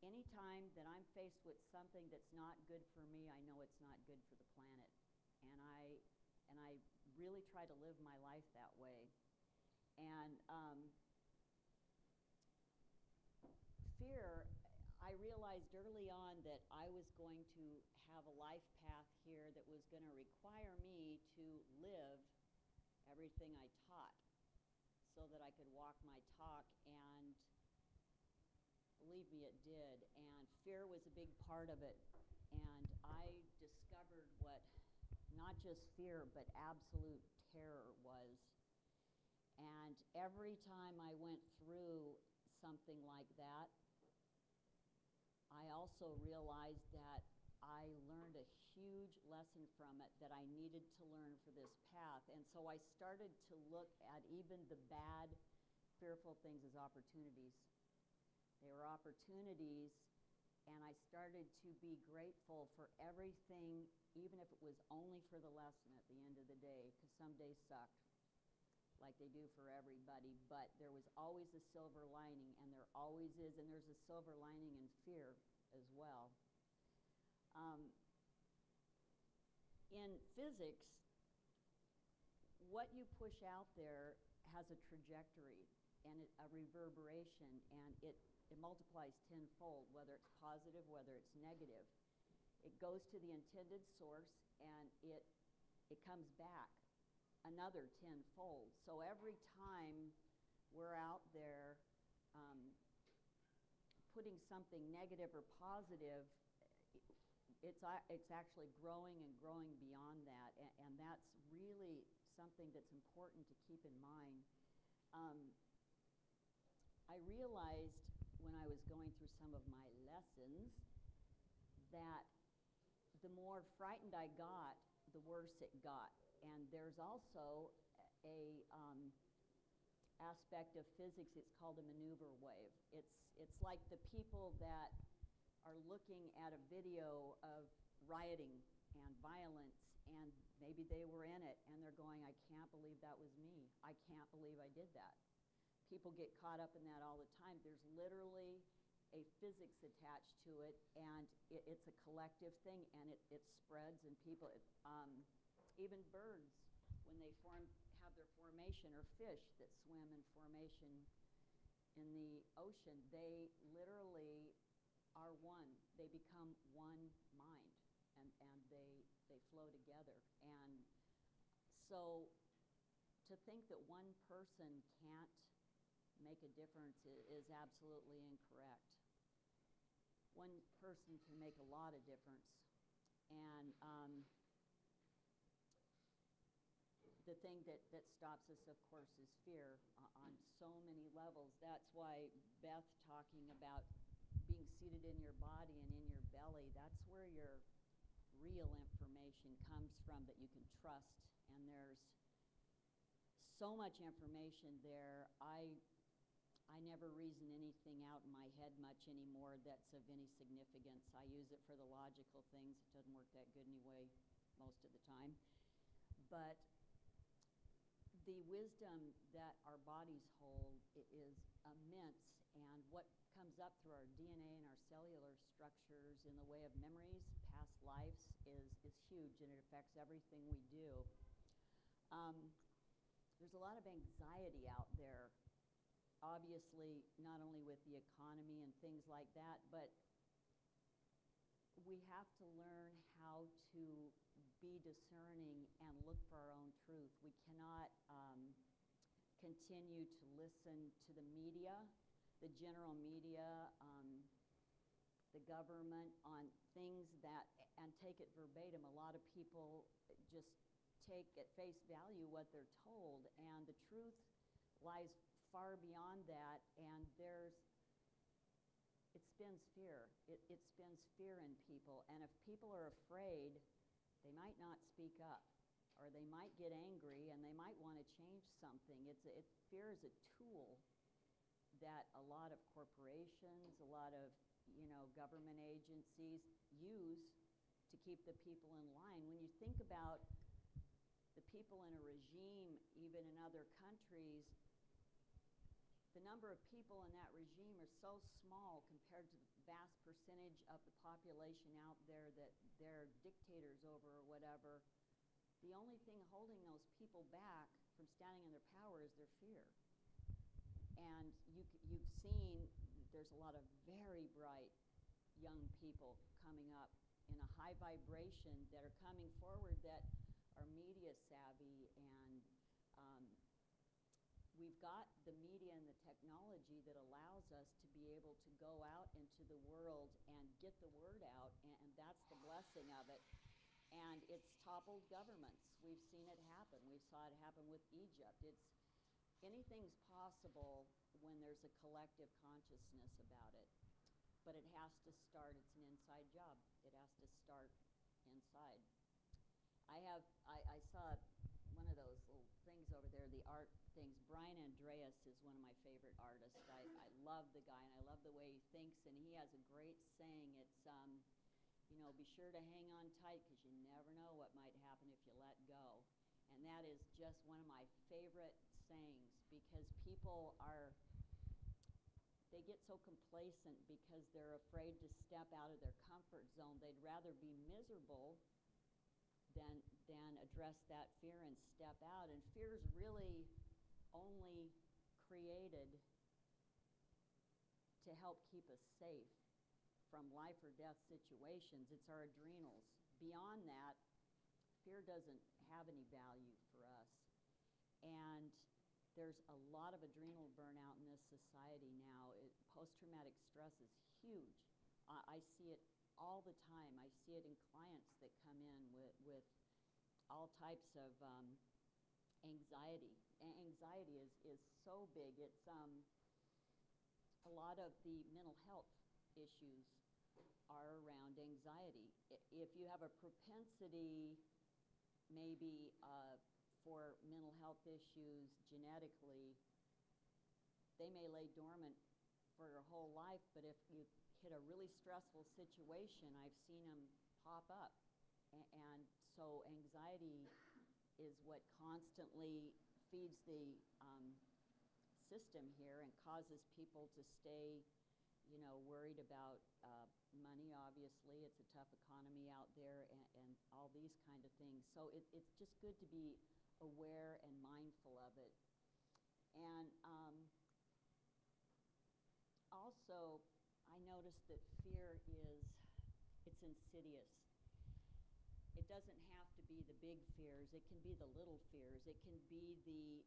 Anytime that I'm faced with something that's not good for me, I know it's not good for the planet. And I really try to live my life that way. And fear, I realized early on that I was going to have a life path here that was going to require me to live everything I taught so that I could walk my talk, and believe me, it did. And fear was a big part of it. And I discovered what not just fear, but absolute terror was. And every time I went through something like that, I also realized that I learned a huge lesson from it that I needed to learn for this path. And so I started to look at even the bad, fearful things as opportunities. They were opportunities, and I started to be grateful for everything, even if it was only for the lesson at the end of the day, because some days sucked, like they do for everybody. But there was always a silver lining, and there always is, and there's a silver lining in fear as well. In physics, what you push out there has a trajectory and a reverberation, and it multiplies tenfold, whether it's positive, whether it's negative. It goes to the intended source, and it comes back another tenfold. So every time we're out there putting something negative or positive, it's actually growing and growing beyond that, and that's really something that's important to keep in mind. I realized when I was going through some of my lessons that the more frightened I got, the worse it got. And there's also a aspect of physics. It's called a maneuver wave. It's like the people that are looking at a video of rioting and violence, and maybe they were in it, and they're going, I can't believe that was me. I can't believe I did that. People get caught up in that all the time. There's literally a physics attached to it, and it's a collective thing, and it spreads, and people, even birds, when they have their formation, or fish that swim in formation in the ocean, they literally are one. They become one mind, and they flow together. And so to think that one person can't make a difference is absolutely incorrect. One person can make a lot of difference. And the thing that stops us, of course, is fear on so many levels. That's why Beth talking about being seated in your body and in your belly, that's where your real information comes from that you can trust. And there's so much information there. I never reason anything out in my head much anymore that's of any significance. I use it for the logical things. It doesn't work that good anyway most of the time. But the wisdom that our bodies hold is immense, and what comes up through our DNA and our cellular structures in the way of memories, past lives, is huge, and it affects everything we do. There's a lot of anxiety out there, obviously, not only with the economy and things like that, but we have to learn how to be discerning and look for our own truth. We cannot continue to listen to the media, the general media, the government on things that, and take it verbatim. A lot of people just take at face value what they're told, and the truth lies far beyond that, and it spins fear. It spins fear in people, and if people are afraid, they might not speak up, or they might get angry, and they might want to change something. Fear is a tool that a lot of corporations, a lot of government agencies use to keep the people in line. When you think about the people in a regime, even in other countries, the number of people in that regime are so small compared to the vast percentage of the population out there that they're dictators over or whatever. The only thing holding those people back from standing in their power is their fear. And you've seen there's a lot of very bright young people coming up in a high vibration that are coming forward that are media savvy, and we've got the media and the technology that allows us to be able to go out into the world and get the word out, and that's the blessing of it. And it's toppled governments. We've seen it happen. We saw it happen with Egypt. Anything's possible when there's a collective consciousness about it. But it has to start, it's an inside job. It has to start inside. I saw one of those little things over there, the art things. Brian Andreas is one of my favorite artists. I love the guy, and I love the way he thinks, and he has a great saying. It's, be sure to hang on tight, because you never know what might happen if you let go. And that is just one of my favorite sayings, because people they get so complacent because they're afraid to step out of their comfort zone. They'd rather be miserable than address that fear and step out. And fear is really only created to help keep us safe from life or death situations. It's our adrenals. Beyond that, fear doesn't have any value for us. And there's a lot of adrenal burnout in this society now. Post-traumatic stress is huge. I see it all the time. I see it in clients that come in with all types of anxiety. Anxiety is so big. It's a lot of the mental health issues are around anxiety. If you have a propensity maybe for mental health issues genetically, they may lay dormant for your whole life, but if you hit a really stressful situation, I've seen them pop up. And so anxiety is what constantly feeds the system here and causes people to stay worried about money. Obviously, it's a tough economy out there, and all these kind of things. So it's just good to be aware and mindful of it. And also, I noticed that fear it's insidious. It doesn't have to be the big fears. It can be the little fears. It can be the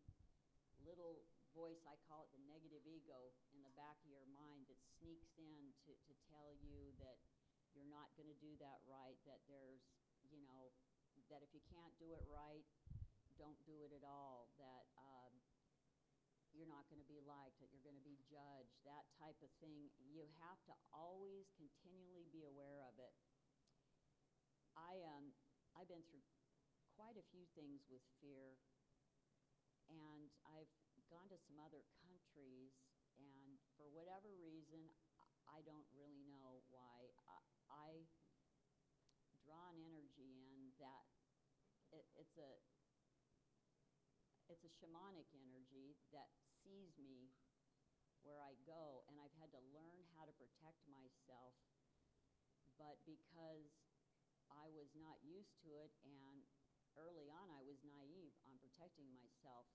little voice, I call it the negative ego, in the back of your mind that sneaks in to tell you that you're not going to do that right, that there's, that if you can't do it right, don't do it at all, that you're not going to be liked, that you're going to be judged, that type of thing. You have to always continually be aware of it. I've been through quite a few things with fear, and I've gone to some other countries, and for whatever reason, I don't really know why, I draw an energy in that it's a shamanic energy that sees me where I go, and I've had to learn how to protect myself. But because I was not used to it, and early on I was naive on protecting myself,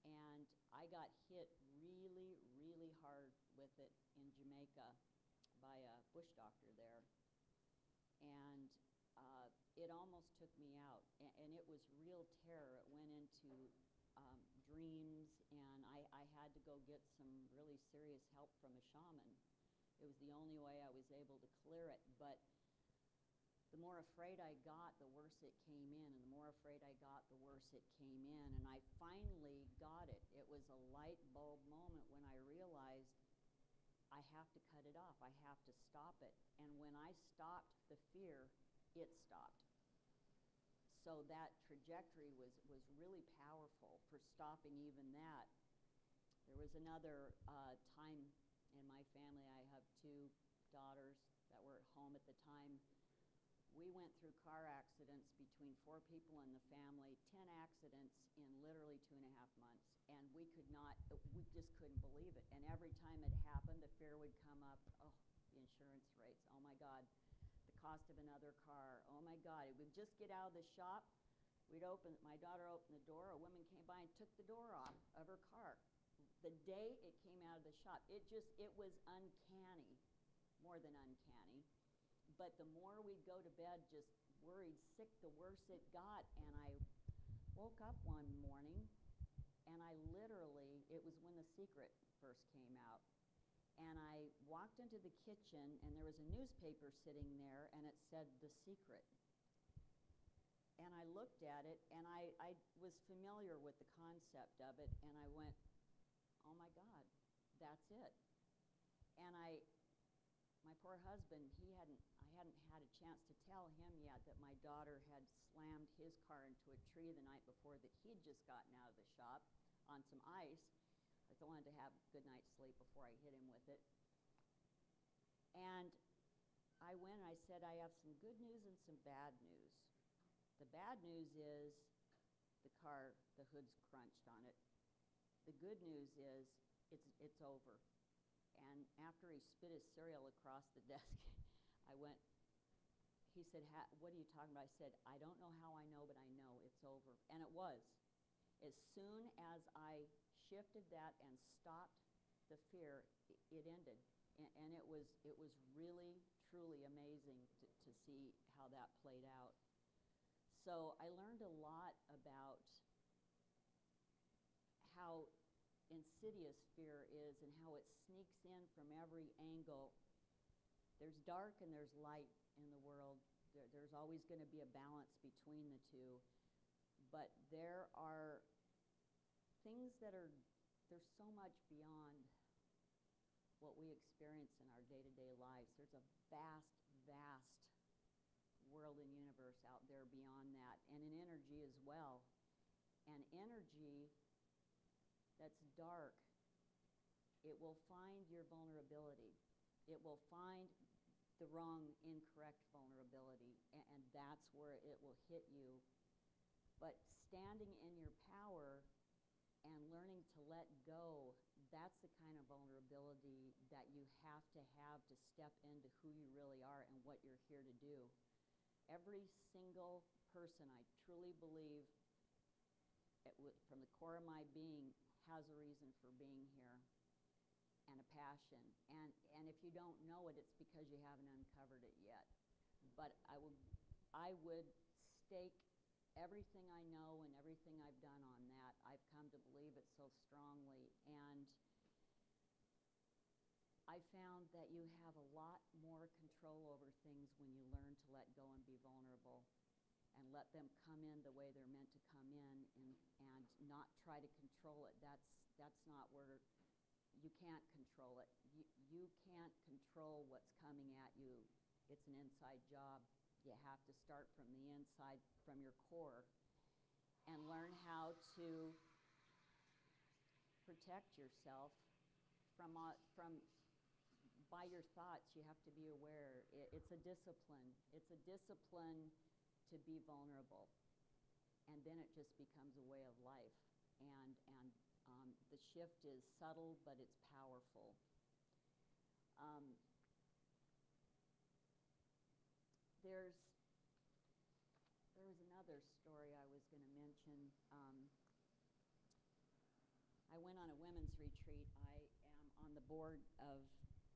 and I got hit really, really hard with it in Jamaica by a bush doctor there. And it almost took me out, and it was real terror. It went into dreams, and I had to go get some really serious help from a shaman. It was the only way I was able to clear it. But the more afraid I got, the worse it came in, and the more afraid I got, the worse it came in. And I finally got it. It was a light bulb moment when I realized I have to cut it off. I have to stop it. And when I stopped the fear, it stopped. So that trajectory was really powerful for stopping even that. There was another time in my family. I have 2 daughters that were at home at the time. We went through car accidents between 4 people in the family, 10 accidents in literally 2.5 months. And we just couldn't believe it. And every time it happened, the fear would come up. Oh, the insurance rates. Oh my God. The cost of another car. Oh my God. We'd just get out of the shop. My daughter opened the door. A woman came by and took the door off of her car. The day it came out of the shop, it was uncanny, more than uncanny. But the more we'd go to bed just worried, sick, the worse it got. And I woke up one morning, and it was when The Secret first came out. And I walked into the kitchen, and there was a newspaper sitting there, and it said The Secret. And I looked at it, and I was familiar with the concept of it, and I went, oh my God, that's it. And my poor husband, I hadn't had a chance to tell him yet that my daughter had slammed his car into a tree the night before that he'd just gotten out of the shop on some ice. I wanted to have a good night's sleep before I hit him with it. And I went and I said, I have some good news and some bad news. The bad news is the car, the hood's crunched on it. The good news is it's over. And after he spit his cereal across the desk, he said, what are you talking about? I said, I don't know how I know, but I know it's over. And it was. As soon as I shifted that and stopped the fear, it ended. And it was really, truly amazing to see how that played out. So I learned a lot about how insidious fear is and how it sneaks in from every angle. There's dark and there's light in the world. There's always going to be a balance between the two. But there are things they're so much beyond what we experience in our day-to-day lives. There's a vast, vast world and universe out there beyond that, and in energy as well. And energy that's dark, it will find your vulnerability. It will find the wrong, incorrect vulnerability, and that's where it will hit you. But standing in your power and learning to let go, that's the kind of vulnerability that you have to step into who you really are and what you're here to do. Every single person, I truly believe, from the core of my being, has a reason for being here and a passion. And if you don't know it, it's because you haven't uncovered it yet. But I would stake everything I know and everything I've done on that. I've come to believe it so strongly. And I found that you have a lot more control over things when you learn to let go and be vulnerable and let them come in the way they're meant to come in, and not try to control it. That's not where you can't control it. You can't control what's coming at you. It's an inside job. You have to start from the inside, from your core, and learn how to protect yourself from by your thoughts. You have to be aware. It's a discipline. It's a discipline to be vulnerable, and then it just becomes a way of life. And the shift is subtle, but it's powerful. There was another story I was going to mention. I went on a women's retreat. I am on the board of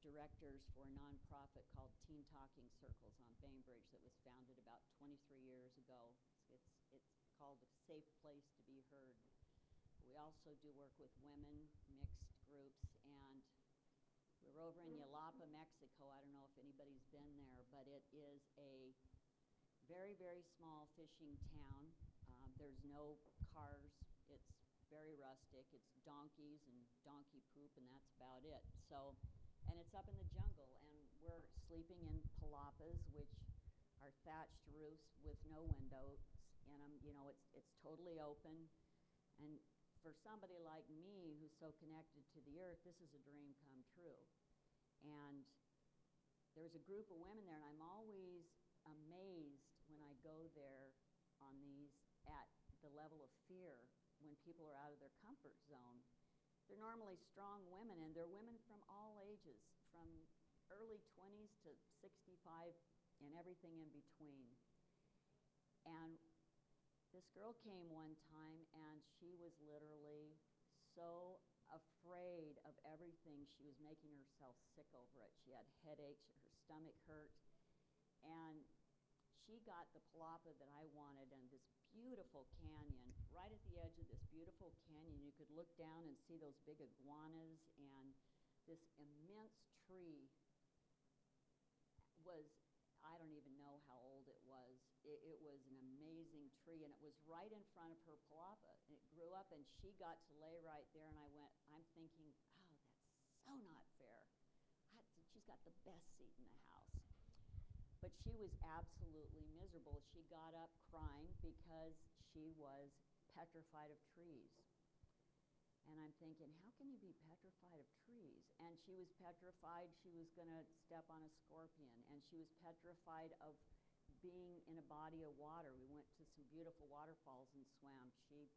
directors directors for a nonprofit called Teen Talking Circles on Bainbridge that was founded about 23 years ago. It's called A Safe Place to Be Heard. We also do work with women, mixed groups, and we're over in Yalapa, Mexico. I don't know if anybody's been there, but it is a very, very small fishing town. There's no cars. It's very rustic. It's donkeys and donkey poop, and that's about it. So, and it's up in the jungle, and we're sleeping in palapas, which are thatched roofs with no windows in them. You know, it's totally open. And for somebody like me who's so connected to the earth, this is a dream come true. And there's a group of women there, and I'm always amazed when I go there on these at the level of fear when people are out of their comfort zone. They're normally strong women, and they're women from all ages, from early 20s to 65 and everything in between. And this girl came one time, and she was literally so afraid of everything. She was making herself sick over it. She had headaches, her stomach hurt, and she got the palapa that I wanted in this beautiful canyon. Right at the edge of this beautiful canyon, you could look down and see those big iguanas, and this immense tree was, I don't even know how old it was. It was an amazing tree, and it was right in front of her palapa. And it grew up, and she got to lay right there, and I'm thinking, oh, that's so not fair. She's got the best seat in the house. But she was absolutely miserable. She got up crying because she was petrified of trees. And I'm thinking, how can you be petrified of trees? And she was petrified she was going to step on a scorpion. And she was petrified of being in a body of water. We went to some beautiful waterfalls and swam. She was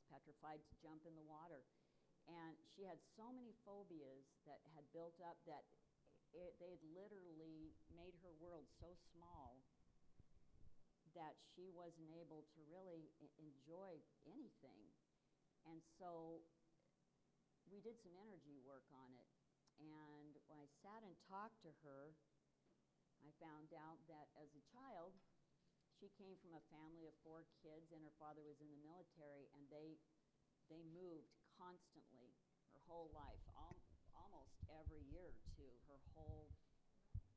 petrified to jump in the water. And she had so many phobias that had built up that they had literally made her world so small that she wasn't able to really enjoy anything. And so we did some energy work on it. And when I sat and talked to her, I found out that as a child, she came from a family of 4 kids, and her father was in the military, and they moved constantly her whole life, almost every year or two, her whole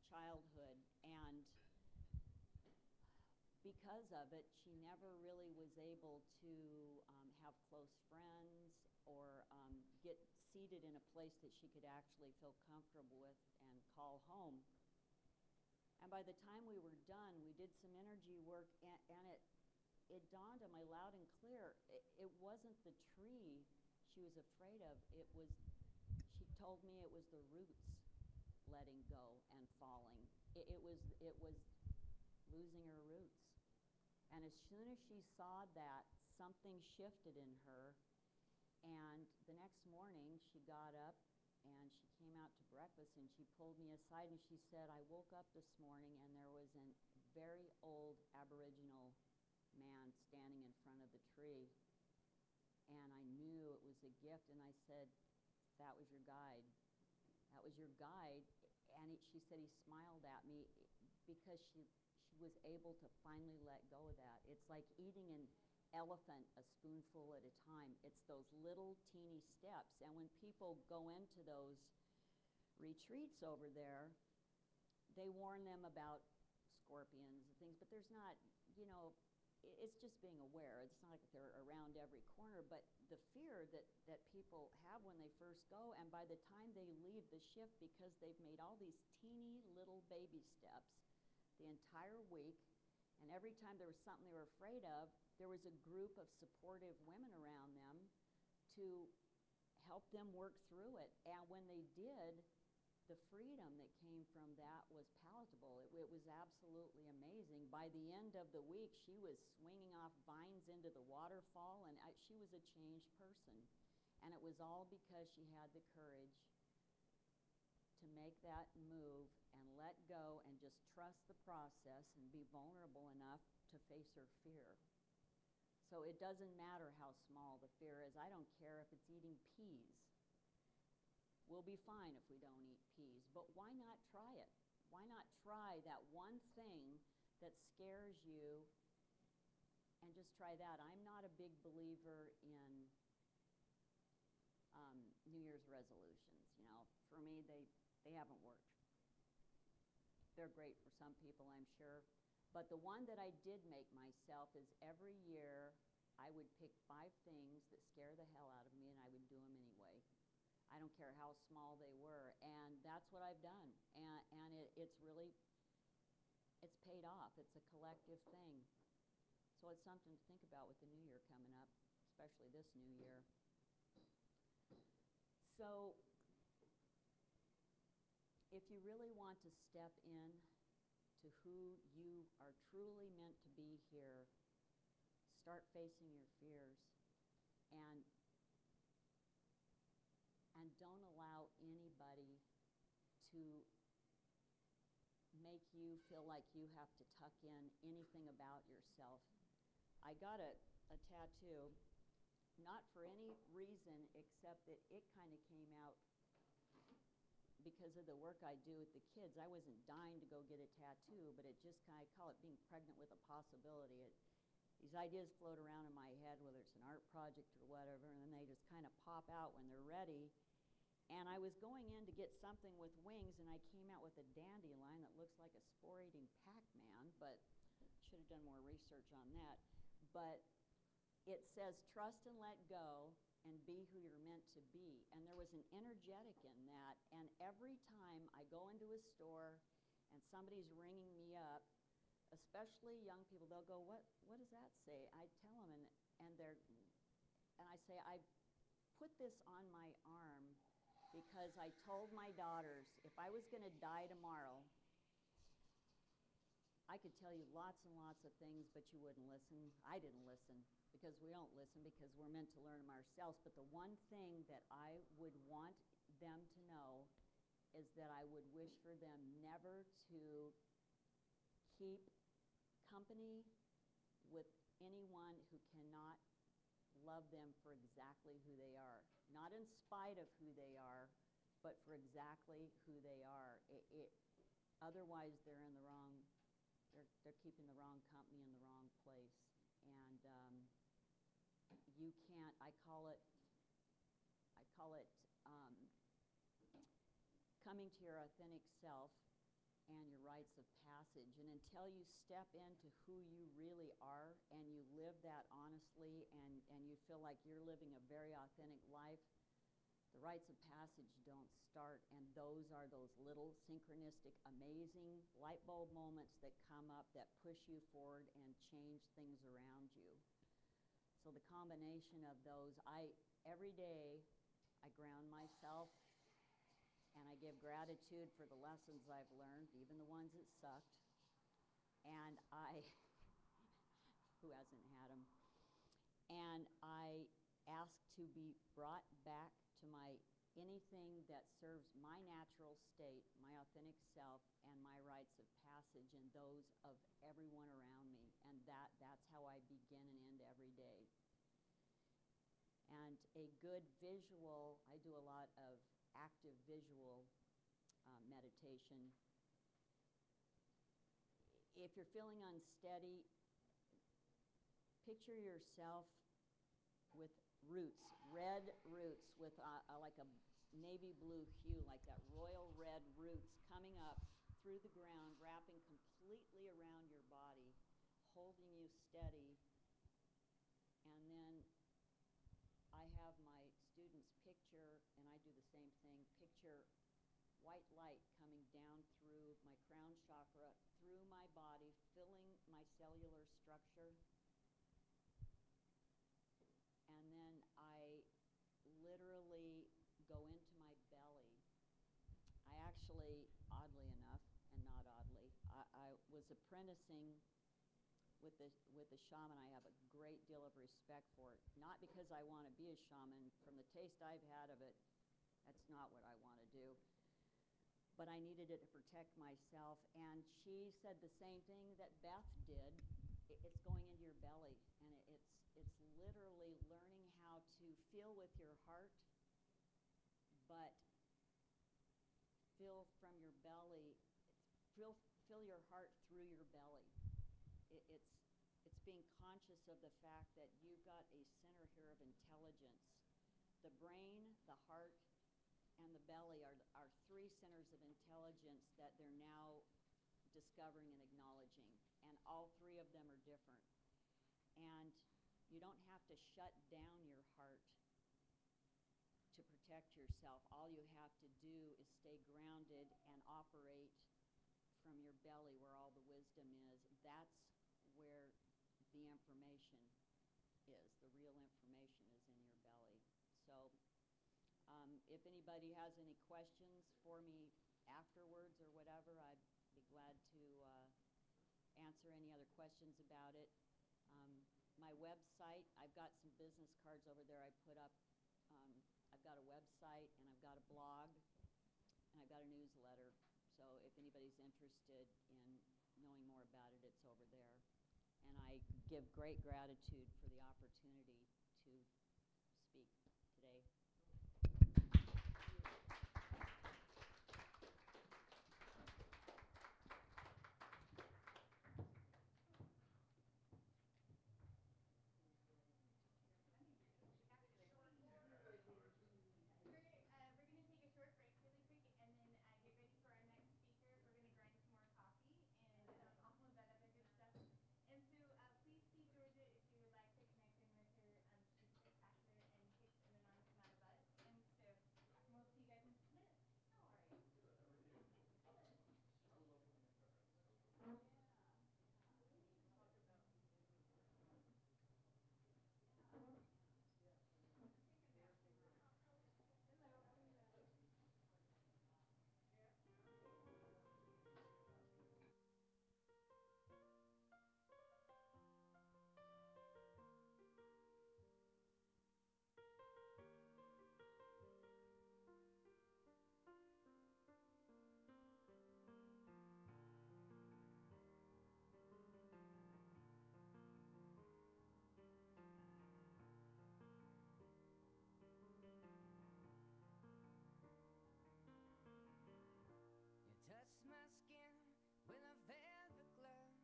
childhood. And because of it, she never really was able to have close friends or get seated in a place that she could actually feel comfortable with and call home. And by the time we were done, we did some energy work, and it dawned on me loud and clear, it wasn't the tree she was afraid of. She told me it was the roots letting go and falling. It was losing her roots. And as soon as she saw that, something shifted in her. And the next morning, she got up and she came out to breakfast, and she pulled me aside and she said, I woke up this morning and there was a very old Aboriginal man standing in front of the tree. And I knew it was a gift, and I said, that was your guide. That was your guide. And she said he smiled at me because she was able to finally let go of that. It's like eating an elephant a spoonful at a time. It's those little teeny steps. And when people go into those retreats over there, they warn them about scorpions and things, but there's not, it's just being aware. It's not like they're around every corner, but the fear that people have when they first go, and by the time they leave the shift, because they've made all these teeny little baby steps the entire week, and every time there was something they were afraid of, there was a group of supportive women around them to help them work through it. And when they did, the freedom that came from that was palatable. It was absolutely amazing. By the end of the week, she was swinging off vines into the waterfall, and she was a changed person. And it was all because she had the courage to make that move and let go and just trust the process and be vulnerable enough to face her fear. So it doesn't matter how small the fear is. I don't care if it's eating peas. We'll be fine if we don't eat peas. But why why not try that one thing that scares you and just try that? I'm not a big believer in New Year's resolutions. You know, for me, they haven't worked. They're great for some people, I'm sure. But the one that I did make myself is every year I would pick 5 things that scare the hell out of me, and I would do them anyway. I don't care how small they were, and that's what I've done. And it's paid off. It's a collective thing. So it's something to think about with the new year coming up, especially this new year. So if you really want to step in to who you are truly meant to be here, start facing your fears, and don't allow anybody to make you feel like you have to tuck in anything about yourself. I got a tattoo, not for any reason except that it kind of came out because of the work I do with the kids. I wasn't dying to go get a tattoo, but it just kind of, I call it being pregnant with a possibility. These ideas float around in my head, whether it's an art project or whatever, and then they just kind of pop out when they're ready. And I was going in to get something with wings, and I came out with a dandelion that looks like a spore-eating Pac-Man, but should have done more research on that. But it says, trust and let go, and be who you're meant to be. And there was an energetic in that, and every time I go into a store and somebody's ringing me up, especially young people, they'll go, what does that say? I tell them, and I say, I put this on my arm because I told my daughters, if I was going to die tomorrow, I could tell you lots and lots of things, but you wouldn't listen. I didn't listen, because we don't listen, because we're meant to learn them ourselves. But the one thing that I would want them to know is that I would wish for them never to keep company with anyone who cannot love them for exactly who they are. Not in spite of who they are, but for exactly who they are. Otherwise, they're in the wrong, they're keeping the wrong company in the wrong place. And you can't, I call it coming to your authentic self and your rites of passage. And until you step into who you really are and you live that honestly, and you feel like you're living a very authentic life, the rites of passage don't start. And those are those little synchronistic, amazing light bulb moments that come up that push you forward and change things around you. So the combination of those, every day I ground myself, and I give gratitude for the lessons I've learned, even the ones that sucked. And who hasn't had them? And I ask to be brought back to anything that serves my natural state, my authentic self, and my rites of passage, and those of everyone around me. And that's how I begin and end every day. And a good visual, I do a lot of active visual meditation. If you're feeling unsteady, picture yourself with roots, red roots with like a navy blue hue, like that royal red roots coming up through the ground, wrapping completely around your body, holding you steady. And then I have my students picture, and I do the same thing, picture white light coming down through my crown chakra, through my body, filling my cellular structure. And then I literally go into my belly. I actually, oddly enough, and not oddly, I was apprenticing with the shaman. I have a great deal of respect for it. Not because I want to be a shaman. From the taste I've had of it, that's not what I want to do. But I needed it to protect myself. And she said the same thing that Beth did. It's going into your belly. And it's literally learning how to feel with your heart, but feel from your belly. fill your heart through your belly. It's being conscious of the fact that you've got a center here of intelligence. The brain, the heart, and the belly are three centers of intelligence that they're now discovering and acknowledging. And all three of them are different. And you don't have to shut down your heart to protect yourself. All you have to do is stay grounded and operate from your belly where all the wisdom is. That's where the information is. The real information is in your belly. So if anybody has any questions for me afterwards or whatever, I'd be glad to answer any other questions about it. My website, I've got some business cards over there I put up. I've got a website, and I've got a blog, and I've got a newsletter. So if anybody's interested in knowing more about it, it's over there. And I give great gratitude for the opportunity to speak today. Touch my skin with a velvet glove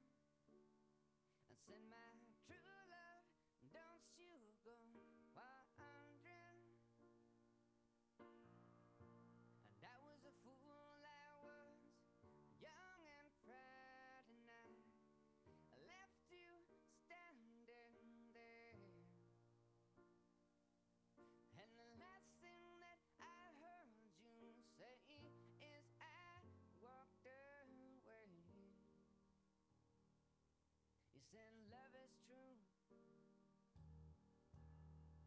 and send my true love. Don't you go wandering. And I was a fool, I was young and proud, and I left you standing there. And the last thing that I heard you say is I walked away. You said